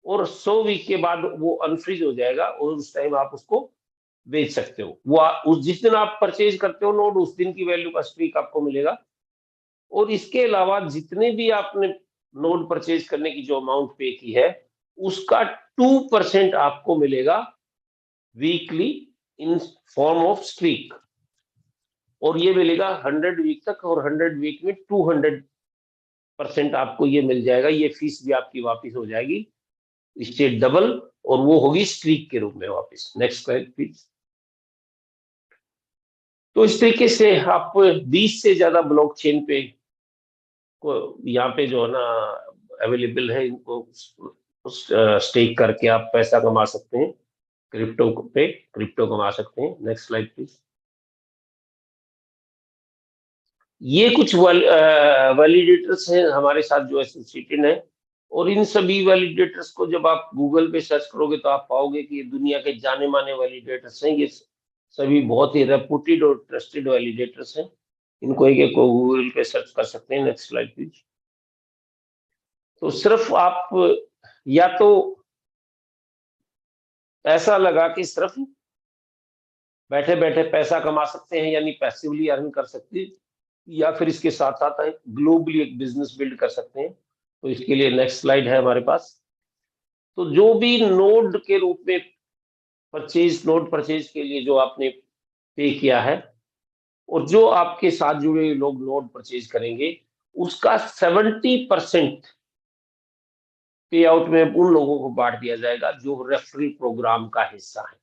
और 100 वीक के बाद वो अनफ्रीज हो जाएगा, और उस टाइम आप उसको बेच सकते हो। वो उस जिस दिन आप परचेज करते हो नोड, उस दिन की वैल्यू का स्ट्रीक आपको मिलेगा। और इसके अलावा जितने भी आपने नोड परचेज करने की जो अमाउंट पे की है, उसका 2% आपको मिलेगा weekly in form of streak, और ये मिलेगा 100 वीक तक, और 100 वीक में 200% आपको ये मिल जाएगा। ये फीस भी आपकी वापस हो जाएगी, इससे डबल, और वो होगी स्ट्रीक के रूप में वापस। Next slide please. तो इस तरीके से आप 20 से ज्यादा ब्लॉकचेन पे को यहाँ पे जो है ना अवेलेबल है, इनको स्टेक करके आप पैसा कमा सकते हैं, क्रिप्टो पे क्रिप्टो कमा सकते हैं। Next slide please. ये कुछ वैलिडेटर्स हैं हमारे साथ जो एसोसिएटेड हैं, और इन सभी वैलिडेटर्स को जब आप गूगल पे सर्च करोगे तो आप पाओगे कि ये दुनिया के जाने माने वैलिडेटर्स हैं। ये सभी बहुत ही रेपुटेड और ट्रस्टेड वैलिडेटर्स हैं। इनको एक को गूगल पे सर्च कर सकते हैं। Next slide please. तो सिर्फ आप या तो ऐसा लगा कि सिर्फ बैठे बैठे पैसा कमा सकते हैं, यानी पैसिवली अर्न कर सकते हैं, या फिर इसके साथ साथ ग्लोबली एक बिजनेस बिल्ड कर सकते हैं। तो इसके लिए नेक्स्ट स्लाइड है हमारे पास। तो जो भी नोड के रूप में नोड परचेज के लिए जो आपने पे किया है, और जो आपके साथ जुड़े लोग नोड परचेज करेंगे, उसका 70% पे आउट में उन लोगों को बांट दिया जाएगा जो रेफरल प्रोग्राम का हिस्सा है।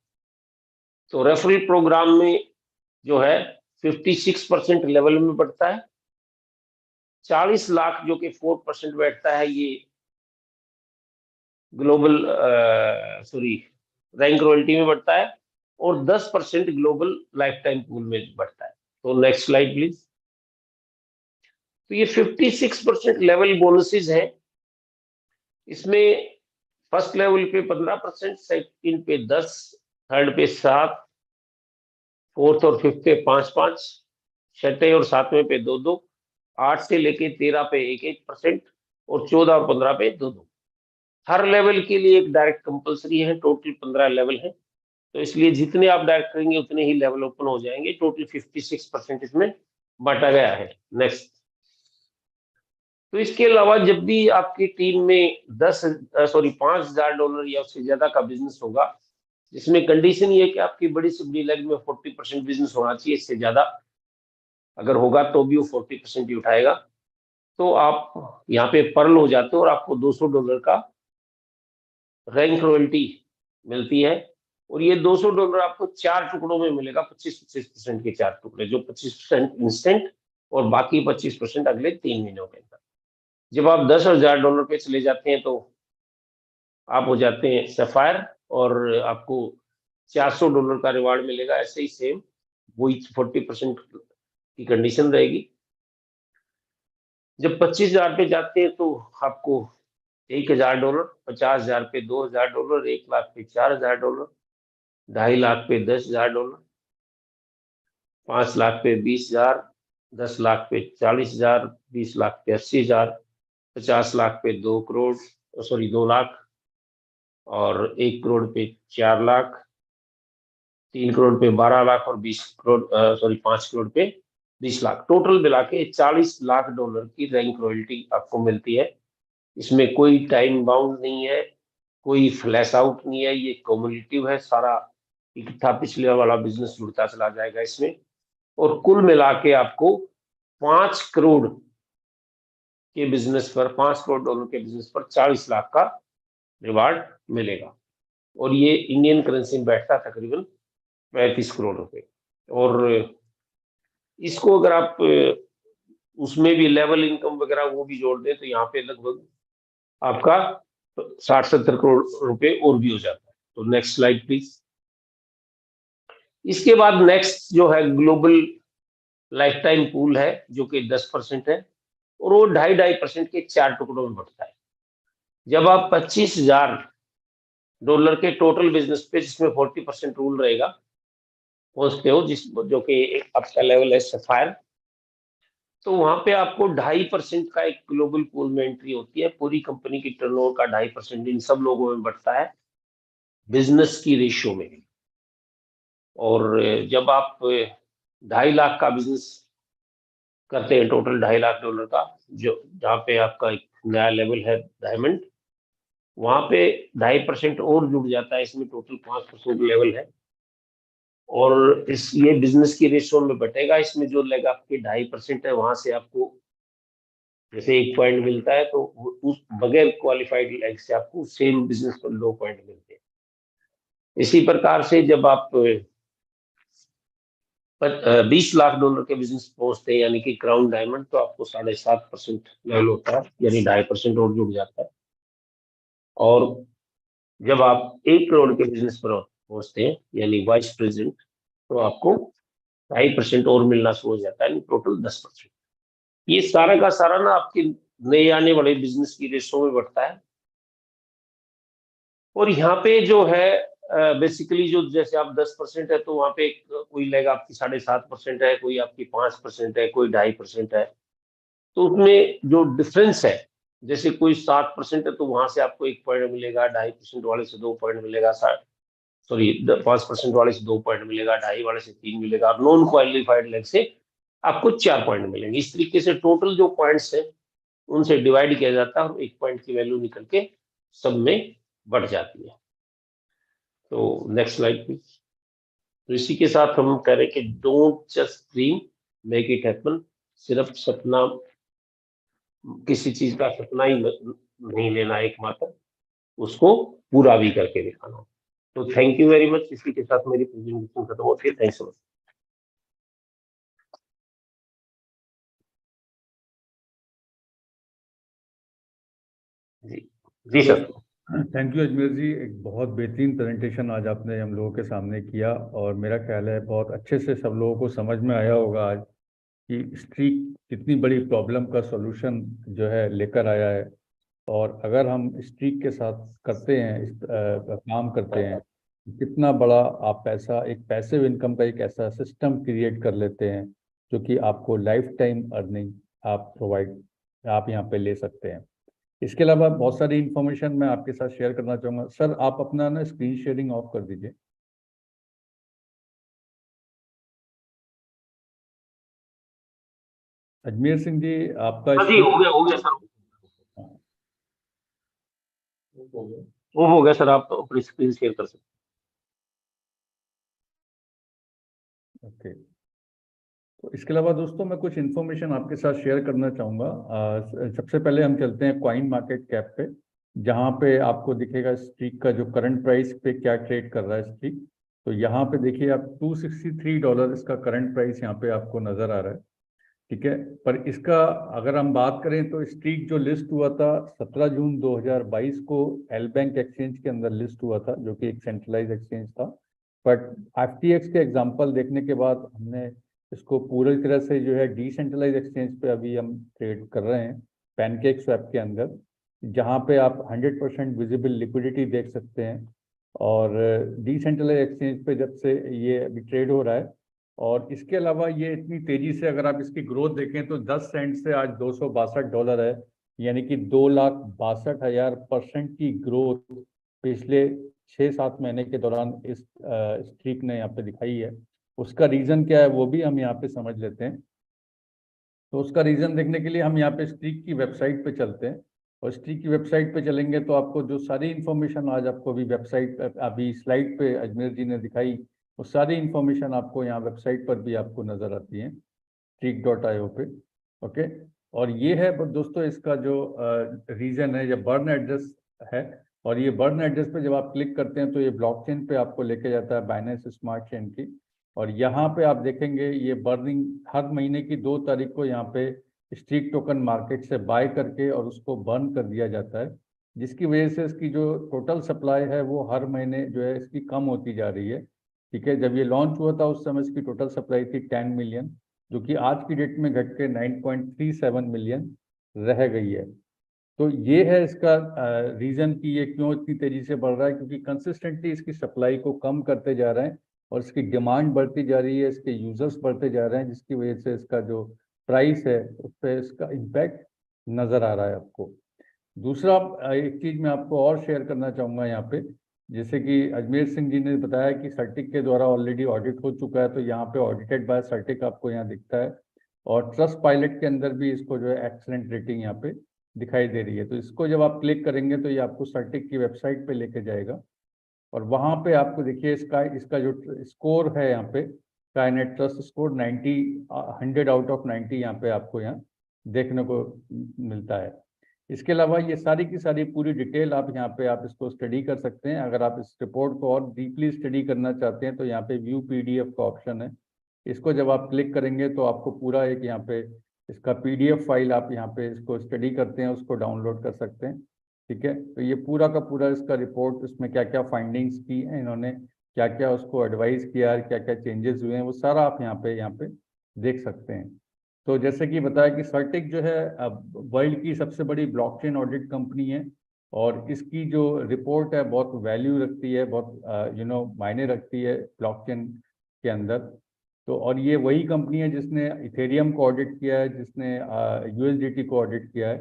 तो रेफरल प्रोग्राम में जो है 56% लेवल में बढ़ता है। 40 लाख जो कि 4% बैठता है, ये ग्लोबल रैंक रॉयल्टी में बढ़ता है, और 10% ग्लोबल लाइफ टाइम पूल में बढ़ता है। तो नेक्स्ट स्लाइड प्लीज। तो ये 56% लेवल बोनसेस हैं। इसमें फर्स्ट लेवल पे 15%, सेकंड पे 10, थर्ड पे 7, फोर्थ और फिफ्थ पे 5-5, छठे और सातवें पे 2-2, 8 से लेके 13 पे 1-1%, और 14 और 15 पे 2-2। हर लेवल के लिए एक डायरेक्ट कंपलसरी है। टोटल 15 लेवल है, तो इसलिए जितने आप डायरेक्ट करेंगे उतने ही लेवल ओपन हो जाएंगे। टोटल 56% इसमें बांटा गया है। नेक्स्ट। तो इसके अलावा जब भी आपकी टीम में $5,000 या उससे ज्यादा का बिजनेस होगा, जिसमें कंडीशन ये है कि आपकी बड़ी से बड़ी लेग में 40% बिजनेस होना चाहिए, इससे ज्यादा अगर होगा तो भी वो 40% ही उठाएगा, तो आप यहाँ पे पर्ल हो जाते हो और आपको $200 का रैंक रॉयल्टी मिलती है। और ये $200 आपको 4 टुकड़ों में मिलेगा। 25% के 4 टुकड़े, जो 25% इंस्टेंट और बाकी 25% अगले 3 महीनों के अंदर। जब आप $10,000 पे चले जाते हैं तो आप हो जाते हैं सफायर, और आपको $400 का रिवार्ड मिलेगा। ऐसे ही सेम वही 40% की कंडीशन रहेगी। जब 25,000 पे जाते हैं तो आपको $1,000, 50,000 पे $2,000, 1 लाख पे $4,000, 2.5 लाख पे $10,000, 5 लाख पे 20,000, 10 लाख पे 40,000, 20 लाख पे 80,000, 50 लाख पे 2 लाख, और 1 करोड़ पे 4 लाख, 3 करोड़ पे 12 लाख, और 5 करोड़ पे 20 लाख। टोटल मिला के $40 लाख की रैंक रॉयल्टी आपको मिलती है। इसमें कोई टाइम बाउंड नहीं है, कोई फ्लैश आउट नहीं है, ये कम्युलेटिव है। सारा इकट्ठा पिछले वाला बिजनेस जुड़ता चला जाएगा इसमें, और कुल मिला के आपको 5 करोड़ के बिजनेस पर, $5 करोड़ के बिजनेस पर 40 लाख का रिवार्ड मिलेगा। और ये इंडियन करेंसी में बैठता है तकरीबन 35 करोड़ रुपए। और इसको अगर आप उसमें भी लेवल इनकम वगैरह वो भी जोड़ दें तो यहाँ पे लगभग आपका 60-70 करोड़ रुपए और भी हो जाता है। तो नेक्स्ट स्लाइड प्लीज। इसके बाद नेक्स्ट जो है ग्लोबल लाइफ टाइम पूल है, जो कि 10% है, और वो 2.5% के 4 टुकड़ों में बढ़ता है। जब आप $25,000 के टोटल बिजनेस पे, जिसमें 40% रूल रहेगा, पहुंचते हो, जो कि आपका लेवल है सफायर, तो वहां पे आपको 2.5% का एक ग्लोबल पूल में एंट्री होती है। पूरी कंपनी की टर्नओवर का 2.5% इन सब लोगों में बढ़ता है बिजनेस की रेशियो में। और जब आप 2.5 लाख का बिजनेस करते हैं, टोटल $2.5 लाख का, जो जहाँ पे आपका एक नया लेवल है डायमंड, वहां पे 2.5% और जुड़ जाता है। इसमें टोटल 5% लेवल है, और ये बिजनेस की रेशियो में बटेगा। इसमें जो लेग आपके 2.5% है, वहां से आपको जैसे 1 पॉइंट मिलता है, तो उस बगैर क्वालिफाइड लेग से आपको सेम बिजनेस पर 2 पॉइंट मिलते हैं। इसी प्रकार से जब आप $20 लाख के बिजनेस पहुंचते हैं, यानी कि क्राउन डायमंड, तो आपको 7.5% लेवल होता है, यानी 2.5% और जुड़ जाता है। और जब आप 1 करोड़ के बिजनेस पर पहुंचते हैं, यानी वाइस प्रेसिडेंट, तो आपको 2.5% और मिलना शुरू हो जाता है, टोटल 10%। ये सारा का सारा ना आपके नए आने वाले बिजनेस की रेशो में बढ़ता है। और यहाँ पे जो है बेसिकली जो जैसे आप 10% है तो वहां पे कोई लेगा आपकी 7.5% है, कोई आपकी 5% है, कोई 2.5% है। तो उसमें जो डिफरेंस है, जैसे कोई 7% है तो वहां से आपको 1 पॉइंट मिलेगा, 2.5% वाले से 2 पॉइंट मिलेगा, सॉरी 5% वाले से 2 पॉइंट मिलेगा, 2.5 वाले से 3 मिलेगा, और नॉन क्वालिफाइड लेग से आपको 4 पॉइंट मिलेंगे। इस तरीके से टोटल जो पॉइंट्स है उनसे डिवाइड किया जाता है और 1 पॉइंट की वैल्यू निकल के सब में बढ़ जाती है। तो नेक्स्ट स्लाइड प्लीज। तो इसी के साथ हम कह रहे हैं कि don't just dream, make it happen. सिर्फ सपना, किसी चीज का सपना ही नहीं लेना एकमात्र, उसको पूरा भी करके दिखाना। तो थैंक यू वेरी मच। इसी के साथ मेरी प्रेजेंटेशन खत्म होती है। Thanks so much. जी जी sir. Thank you Ajmer ji, एक बहुत बेहतरीन प्रेजेंटेशन आज आपने हम लोगों के सामने किया, और मेरा ख्याल है बहुत अच्छे से सब लोगों को समझ में आया होगा आज कि स्ट्रीक कितनी बड़ी प्रॉब्लम का सॉल्यूशन जो है लेकर आया है। और अगर हम स्ट्रीक के साथ करते हैं काम करते हैं, कितना बड़ा आप पैसा, एक पैसिव इनकम का एक ऐसा सिस्टम क्रिएट कर लेते हैं जो कि आपको लाइफ टाइम अर्निंग आप यहाँ पे ले सकते हैं। इसके अलावा बहुत सारी इंफॉर्मेशन मैं आपके साथ शेयर करना चाहूँगा। सर आप अपना ना स्क्रीन शेयरिंग ऑफ कर दीजिए। अजमेर सिंह जी आपका हाँ जी, स्क्रीन। हो गया सर। वो हो गया सर, आप अपनी स्क्रीन शेयर कर सकते ओके, तो इसके अलावा दोस्तों मैं कुछ इन्फॉर्मेशन आपके साथ शेयर करना चाहूँगा। सबसे पहले हम चलते हैं कॉइन मार्केट कैप पे, जहाँ पे आपको दिखेगा स्ट्रीक का जो करंट प्राइस पे क्या ट्रेड कर रहा है स्ट्रीक। तो यहाँ पे देखिए आप $263 इसका करंट प्राइस यहाँ पे आपको नज़र आ रहा है। ठीक है, पर इसका अगर हम बात करें तो स्ट्रीक जो लिस्ट हुआ था 17 जून 2022 को एल बैंक एक्सचेंज के अंदर लिस्ट हुआ था, जो कि एक सेंट्रलाइज एक्सचेंज था। बट एफटीएक्स के एग्जांपल देखने के बाद हमने इसको पूरी तरह से जो है डिसेंट्रलाइज एक्सचेंज पे अभी हम ट्रेड कर रहे हैं, पैनकेक स्वैप के अंदर, जहाँ पे आप 100% विजिबल लिक्विडिटी देख सकते हैं। और डिसेंट्रलाइज एक्सचेंज पे जब से ये अभी ट्रेड हो रहा है, और इसके अलावा ये इतनी तेजी से अगर आप इसकी ग्रोथ देखें तो 10 सेंट से आज $262 है, यानी कि 2,62,000% की ग्रोथ पिछले 6-7 महीने के दौरान इस स्ट्रीक ने यहाँ पे दिखाई है। उसका रीज़न क्या है वो भी हम यहाँ पे समझ लेते हैं। तो उसका रीज़न देखने के लिए हम यहाँ पे स्ट्रीक की वेबसाइट पे चलते हैं, और स्ट्रीक की वेबसाइट पे चलेंगे तो आपको जो सारी इन्फॉर्मेशन आज आपको अभी वेबसाइट अभी स्लाइड पे अजमेर जी ने दिखाई, वो सारी इन्फॉर्मेशन आपको यहाँ वेबसाइट पर भी आपको नज़र आती है streak.io पे। ओके, और ये है दोस्तों इसका जो रीजन है, या बर्न एड्रेस है। और ये बर्न एड्रेस पे जब आप क्लिक करते हैं तो ये ब्लॉकचेन पे आपको लेके जाता है, बाइनेंस स्मार्ट चेन की। और यहाँ पे आप देखेंगे ये बर्निंग हर महीने की 2 तारीख को यहाँ पे स्ट्रीक टोकन मार्केट से बाय करके और उसको बर्न कर दिया जाता है, जिसकी वजह से इसकी जो टोटल सप्लाई है वो हर महीने जो है इसकी कम होती जा रही है। ठीक है, जब ये लॉन्च हुआ था उस समय इसकी टोटल सप्लाई थी 10 मिलियन, जो कि आज की डेट में घट के 9.37 मिलियन रह गई है। तो ये है इसका रीज़न कि ये क्यों इतनी तेज़ी से बढ़ रहा है, क्योंकि कंसिस्टेंटली इसकी सप्लाई को कम करते जा रहे हैं और इसकी डिमांड बढ़ती जा रही है, इसके यूजर्स बढ़ते जा रहे हैं, जिसकी वजह से इसका जो प्राइस है उस पर इसका इम्पैक्ट नज़र आ रहा है आपको। दूसरा एक चीज़ मैं आपको और शेयर करना चाहूँगा यहाँ पे, जैसे कि अजमेर सिंह जी ने बताया कि सर्टिक के द्वारा ऑलरेडी ऑडिट हो चुका है, तो यहाँ पे ऑडिटेड बाय सर्टिक आपको यहाँ दिखता है। और ट्रस्ट पायलट के अंदर भी इसको जो है एक्सलेंट रेटिंग यहाँ पे दिखाई दे रही है। तो इसको जब आप क्लिक करेंगे तो ये आपको सर्टिक की वेबसाइट पे लेके जाएगा, और वहाँ पे आपको देखिए इसका इसका जो स्कोर है यहाँ पे, Skynet trust score 90 100 out of 90 यहाँ पे आपको यहाँ देखने को मिलता है। इसके अलावा ये सारी की सारी पूरी डिटेल आप यहाँ पे आप इसको स्टडी कर सकते हैं। अगर आप इस रिपोर्ट को और डीपली स्टडी करना चाहते हैं तो यहाँ पे व्यू पीडीएफ का ऑप्शन है, इसको जब आप क्लिक करेंगे तो आपको पूरा एक यहाँ पे इसका पीडीएफ फाइल आप यहाँ पे इसको स्टडी करते हैं उसको डाउनलोड कर सकते हैं। ठीक है, तो ये पूरा का पूरा इसका रिपोर्ट, इसमें क्या क्या फाइंडिंग्स की हैं इन्होंने, क्या क्या उसको एडवाइस किया है, क्या क्या चेंजेस हुए हैं, वो सारा आप यहाँ पे देख सकते हैं। तो जैसे कि बताया कि सर्टिक जो है वर्ल्ड की सबसे बड़ी ब्लॉकचेन ऑडिट कंपनी है, और इसकी जो रिपोर्ट है बहुत वैल्यू रखती है, बहुत मायने रखती है ब्लॉकचेन के अंदर। तो और ये वही कंपनी है जिसने इथेरियम को ऑडिट किया है, जिसने यूएसडीटी को ऑडिट किया है।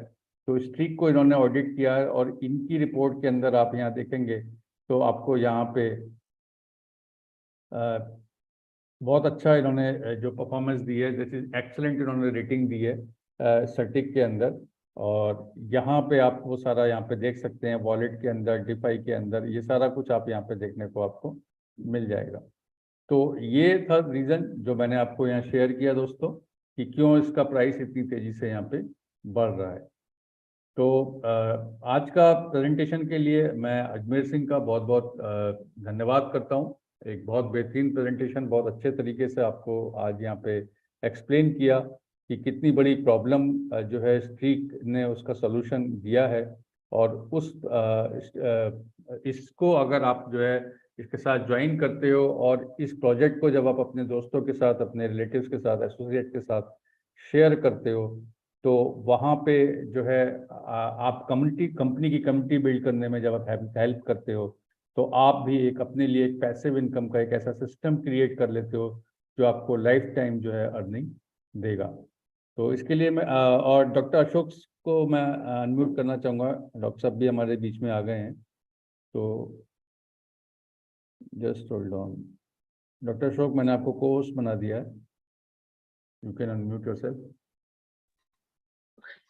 तो स्ट्रीक को इन्होंने ऑडिट किया है, और इनकी रिपोर्ट के अंदर आप यहाँ देखेंगे तो आपको यहाँ पे बहुत अच्छा इन्होंने जो परफॉर्मेंस दी है, जैसे एक्सेलेंट इन्होंने रेटिंग दी है सर्टिक के अंदर। और यहाँ पे आप वो सारा यहाँ पे देख सकते हैं, वॉलेट के अंदर, डिफाई के अंदर, ये सारा कुछ आप यहाँ पे देखने को आपको मिल जाएगा। तो ये था रीज़न जो मैंने आपको यहाँ शेयर किया दोस्तों, कि क्यों इसका प्राइस इतनी तेज़ी से यहाँ पे बढ़ रहा है। तो आज का प्रेजेंटेशन के लिए मैं अजमेर सिंह का बहुत बहुत धन्यवाद करता हूँ। एक बहुत बेहतरीन प्रेजेंटेशन, बहुत अच्छे तरीके से आपको आज यहाँ पे एक्सप्लेन किया कि कितनी बड़ी प्रॉब्लम जो है स्ट्रीक ने उसका सॉल्यूशन दिया है। और इसको अगर आप जो है इसके साथ ज्वाइन करते हो, और इस प्रोजेक्ट को जब आप अपने दोस्तों के साथ, अपने रिलेटिव्स के साथ, एसोसिएट के साथ शेयर करते हो, तो वहाँ पे जो है आप कंपनी की कम्युनिटी बिल्ड करने में जब आप हेल्प करते हो, तो आप भी एक अपने लिए एक पैसिव इनकम का एक ऐसा सिस्टम क्रिएट कर लेते हो जो आपको लाइफ टाइम जो है अर्निंग देगा। तो इसके लिए मैं और डॉक्टर अशोक को मैं अनम्यूट करना चाहूँगा। डॉक्टर साहब भी हमारे बीच में आ गए हैं, तो just hold on. Doctor Ashok, मैंने आपको को होस्ट बना दिया है, you can unmute yourself.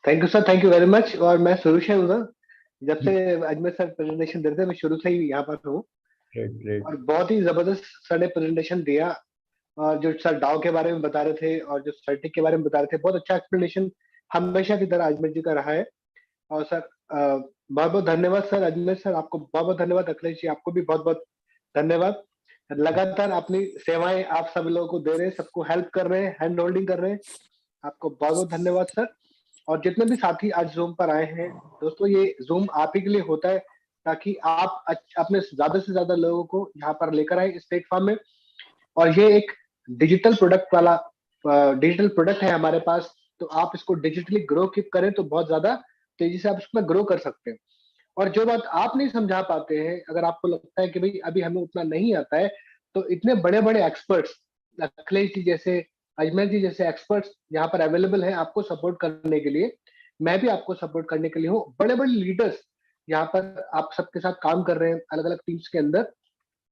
Thank you sir, thank you very much. और मैं शुरू से हूँ सर, जब से अजमेर सर प्रेजेंटेशन देते हैं मैं शुरू से ही यहाँ पर हूँ। और बहुत ही जबरदस्त सर ने प्रेजेंटेशन दिया, और जो सर डाउ के बारे में बता रहे थे और जो सर्टिक के बारे में बता रहे थे, बहुत अच्छा एक्सप्लेनेशन हमेशा की तरह अजमेर जी का रहा है। और सर बहुत बहुत धन्यवाद सर। अजमेर सर आपको बहुत बहुत धन्यवाद। अखिलेश जी आपको भी बहुत बहुत धन्यवाद। लगातार अपनी सेवाएं आप सब लोगों को दे रहे हैं, सबको हेल्प कर रहे हैं, हैंड होल्डिंग कर रहे हैं। आपको बहुत बहुत धन्यवाद सर। और जितने भी साथी आज जूम पर आए हैं दोस्तों, ये जूम आप ही के लिए होता है ताकि आप अपने ज्यादा से ज्यादा लोगों को यहाँ पर लेकर आए इस प्लेटफॉर्म में। और ये एक डिजिटल प्रोडक्ट वाला डिजिटल प्रोडक्ट है हमारे पास, तो आप इसको डिजिटली ग्रो कीप करें तो बहुत ज्यादा तेजी से आप इसमें ग्रो कर सकते हैं। और जो बात आप नहीं समझा पाते हैं, अगर आपको लगता है कि भाई अभी हमें उतना नहीं आता है, तो इतने बड़े बड़े एक्सपर्ट्स, अखिलेश जी जैसे, अजमेर जी जैसे एक्सपर्ट्स यहाँ पर अवेलेबल हैं आपको सपोर्ट करने के लिए। मैं भी आपको सपोर्ट करने के लिए हूँ। बड़े बड़े लीडर्स यहाँ पर आप सबके साथ काम कर रहे हैं अलग अलग टीम्स के अंदर,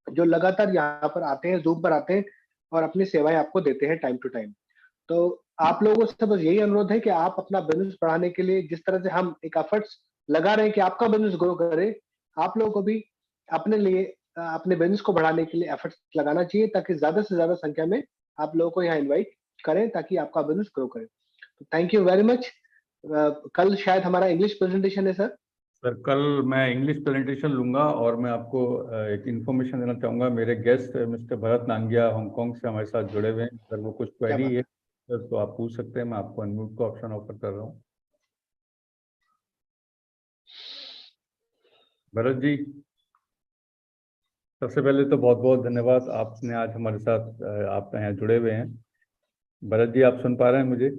जो लगातार यहाँ पर आते हैं, जूम पर आते हैं और अपनी सेवाएं आपको देते हैं टाइम टू टाइम। तो आप लोगों से बस यही अनुरोध है कि आप अपना बिजनेस बढ़ाने के लिए, जिस तरह से हम एक एफर्ट्स लगा रहे हैं कि आपका बिजनेस ग्रो करे, आप लोगों को भी अपने लिए अपने बिजनेस को बढ़ाने के लिए एफर्ट्स लगाना चाहिए, ताकि ज्यादा से ज्यादा संख्या में आप लोगों को यहाँ इन्वाइट करें ताकि आपका बिजनेस ग्रो करे। तो थैंक यू वेरी मच। कल शायद हमारा इंग्लिश प्रेजेंटेशन है सर। सर कल मैं इंग्लिश प्रेजेंटेशन लूंगा, और मैं आपको एक इन्फॉर्मेशन देना चाहूँगा। मेरे guest mister Bharat Nangia Hong Kong से हमारे साथ जुड़े हुए हैं। अगर वो कुछ क्वेरी है सर तो आप पूछ सकते हैं, मैं आपको अनम्यूट का ऑप्शन ऑफर कर रहा हूँ। भरत जी, सबसे पहले तो बहुत बहुत धन्यवाद, आपने आज हमारे साथ आप यहाँ जुड़े हुए हैं। भरत जी, आप सुन पा रहे हैं मुझे?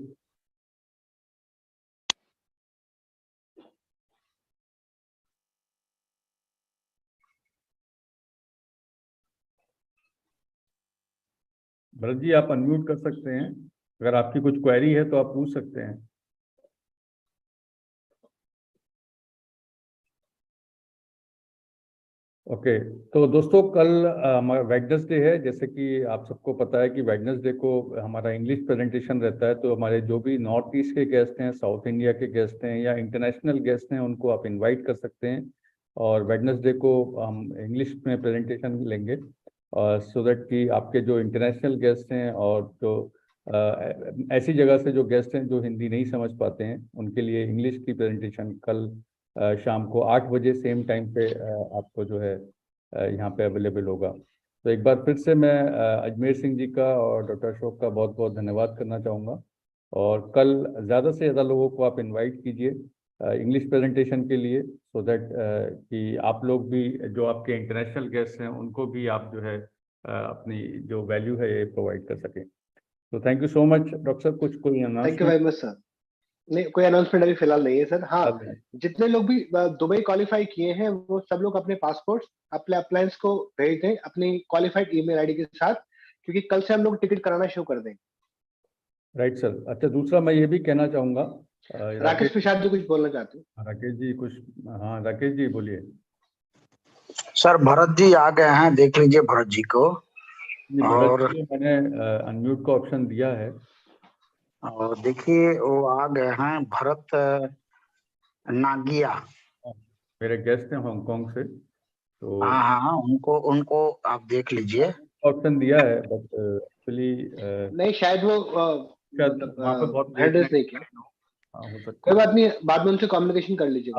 भरत जी, आप अनम्यूट कर सकते हैं। अगर आपकी कुछ क्वेरी है तो आप पूछ सकते हैं। ओके तो दोस्तों, कल हमारा वेडनेसडे है। जैसे कि आप सबको पता है कि वेडनेसडे को हमारा इंग्लिश प्रेजेंटेशन रहता है। तो हमारे जो भी नॉर्थ ईस्ट के गेस्ट हैं, साउथ इंडिया के गेस्ट हैं, या इंटरनेशनल गेस्ट हैं, उनको आप इनवाइट कर सकते हैं। और वेडनेसडे को हम इंग्लिश में प्रेजेंटेशन लेंगे, और सो दैट कि आपके जो इंटरनेशनल गेस्ट हैं और जो ऐसी जगह से जो गेस्ट हैं जो हिंदी नहीं समझ पाते हैं, उनके लिए इंग्लिश की प्रेजेंटेशन कल शाम को 8 बजे सेम टाइम पे आपको जो है यहाँ पे अवेलेबल होगा। तो एक बार फिर से मैं अजमेर सिंह जी का और डॉक्टर अशोक का बहुत बहुत धन्यवाद करना चाहूँगा। और कल ज़्यादा से ज़्यादा लोगों को आप इनवाइट कीजिए इंग्लिश प्रेजेंटेशन के लिए, सो दैट कि आप लोग भी, जो आपके इंटरनेशनल गेस्ट हैं, उनको भी आप जो है अपनी जो वैल्यू है ये प्रोवाइड कर सकें। So thank you so much, doctor साहब। कुछ कोई thank you very much sir. नहीं, कोई अनाउंसमेंट अभी फिलहाल नहीं है सर। हाँ, जितने लोग भी दुबई क्वालिफाई किए हैं वो सब लोग अपने पासपोर्ट अपने अप्लायंस को भेज दें अपनी क्वालिफाइड ईमेल आईडी के साथ, क्योंकि कल से हम लोग टिकट कराना शुरू कर देंगे। Right sir. अच्छा, दूसरा मैं ये भी कहना चाहूंगा, राकेश प्रसाद जी कुछ बोलना चाहते हैं। राकेश जी कुछ। हाँ राकेश जी बोलिए। सर भरत जी आ गए हैं, देख लीजिए भरत जी को। और मैंने अनम्यूट का ऑप्शन दिया है और देखिए वो आ गए हैं, भरत नागिया, मेरे गेस्ट हैं हांगकांग से। तो हाँ उनको उनको आप देख लीजिए। ऑप्शन दिया है, बट एक्चुअली नहीं, शायद वो वहाँ पे बहुत हैंडल्स नहीं किया। हो सकता कोई बात नहीं, बाद में उनसे कम्युनिकेशन कर लीजिए।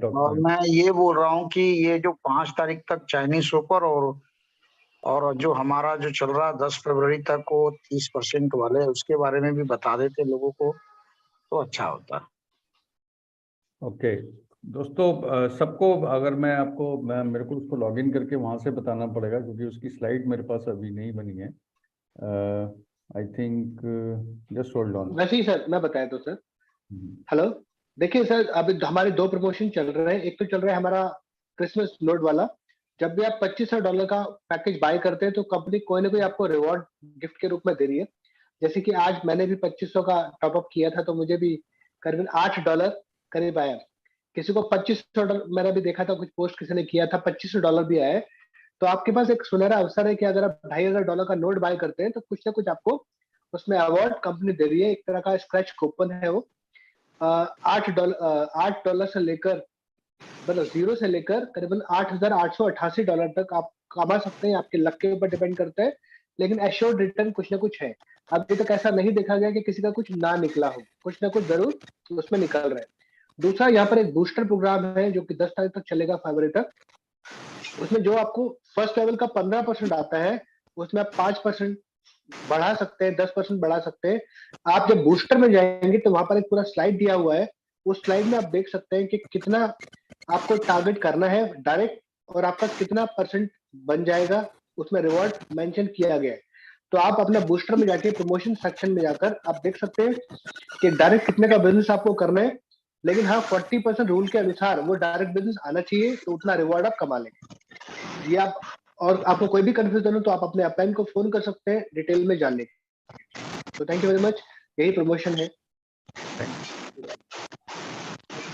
और मैं ये बोल रहा हूँ कि ये जो 5 तारीख तक चाइनीज सुपर और जो हमारा जो चल रहा है 10 फरवरी तक वो 30% वाले, उसके बारे में भी बता देते लोगों को तो अच्छा होता। ओके दोस्तों, सबको अगर मैं मेरे को उसको लॉगिन करके वहां से बताना पड़ेगा, क्योंकि उसकी स्लाइड मेरे पास अभी नहीं बनी है। I think just hold on. वैसे ही सर मैं बताया तो सर। हेलो, देखिए सर, अभी हमारे 2 प्रमोशन चल रहे हैं। एक तो चल रहा है हमारा क्रिसमस नोट वाला। जब भी आप $2500 का पैकेज बाय करते हैं तो कंपनी कोई ना कोई आपको रिवॉर्ड गिफ्ट के रूप में दे रही है। जैसे कि आज मैंने भी 2500 का टॉप अप किया था, तो मुझे भी करीबन $8 करीब आया। किसी को $2500, मैंने भी देखा था कुछ पोस्ट किसी ने किया था, $2500 भी आया। तो आपके पास एक सुनहरा अवसर है कि अगर आप $2500 का नोट बाय करते हैं तो कुछ ना कुछ आपको उसमें अवार्ड कंपनी दे रही है। एक तरह का स्क्रैच कूपन है वो। $8 से लेकर, मतलब 0 से लेकर करीबन $8,888 तक आप कमा सकते हैं। आपके लक के ऊपर डिपेंड करता है, लेकिन एश्योर्ड रिटर्न कुछ ना कुछ है। अभी तक ऐसा नहीं देखा गया कि किसी का कुछ ना निकला हो, कुछ ना कुछ जरूर उसमें निकल रहा है। दूसरा, यहाँ पर एक बूस्टर प्रोग्राम है जो कि 10 तारीख तक चलेगा, फरवरी तक। उसमें जो आपको फर्स्ट लेवल का 15% आता है, उसमें आप 5% बढ़ा सकते हैं, 10% बढ़ा सकते हैं। आप जब बूस्टर में जाएंगे तो वहां पर एक पूरा स्लाइड दिया हुआ है। उस स्लाइड में आप देख सकते हैं कि कितना आपको टारगेट करना है डायरेक्ट, और आपका कितना % बन जाएगा, उसमें रिवॉर्ड मेंशन किया गया है। तो आप अपना बूस्टर में जाके प्रमोशन सेक्शन में जाकर आप देख सकते हैं कि डायरेक्ट कितने का बिजनेस आपको करना है। लेकिन हाँ, 40% रूल के अनुसार वो डायरेक्ट बिजनेस आना चाहिए, तो उतना रिवॉर्ड आप कमा लेंगे जी। आप और आपको कोई भी कंफ्यूजन हो तो आप अपने अपलाइन को फोन कर सकते हैं डिटेल में जानने के। तो थैंक यू वेरी मच, यही प्रमोशन है।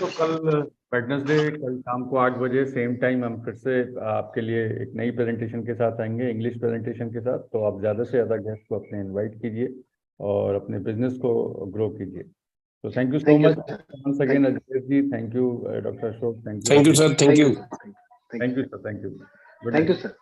तो कल वेडनेसडे, कल शाम को 8 बजे सेम टाइम हम फिर से आपके लिए एक नई प्रेजेंटेशन के साथ आएंगे, इंग्लिश प्रेजेंटेशन के साथ। तो आप ज़्यादा से ज़्यादा गेस्ट को अपने इनवाइट कीजिए और अपने बिजनेस को ग्रो कीजिए। तो thank you so much once again, Ajay ji. Thank you doctor Ashok. Thank you sir. Thank you sir. Thank you. Thank you sir.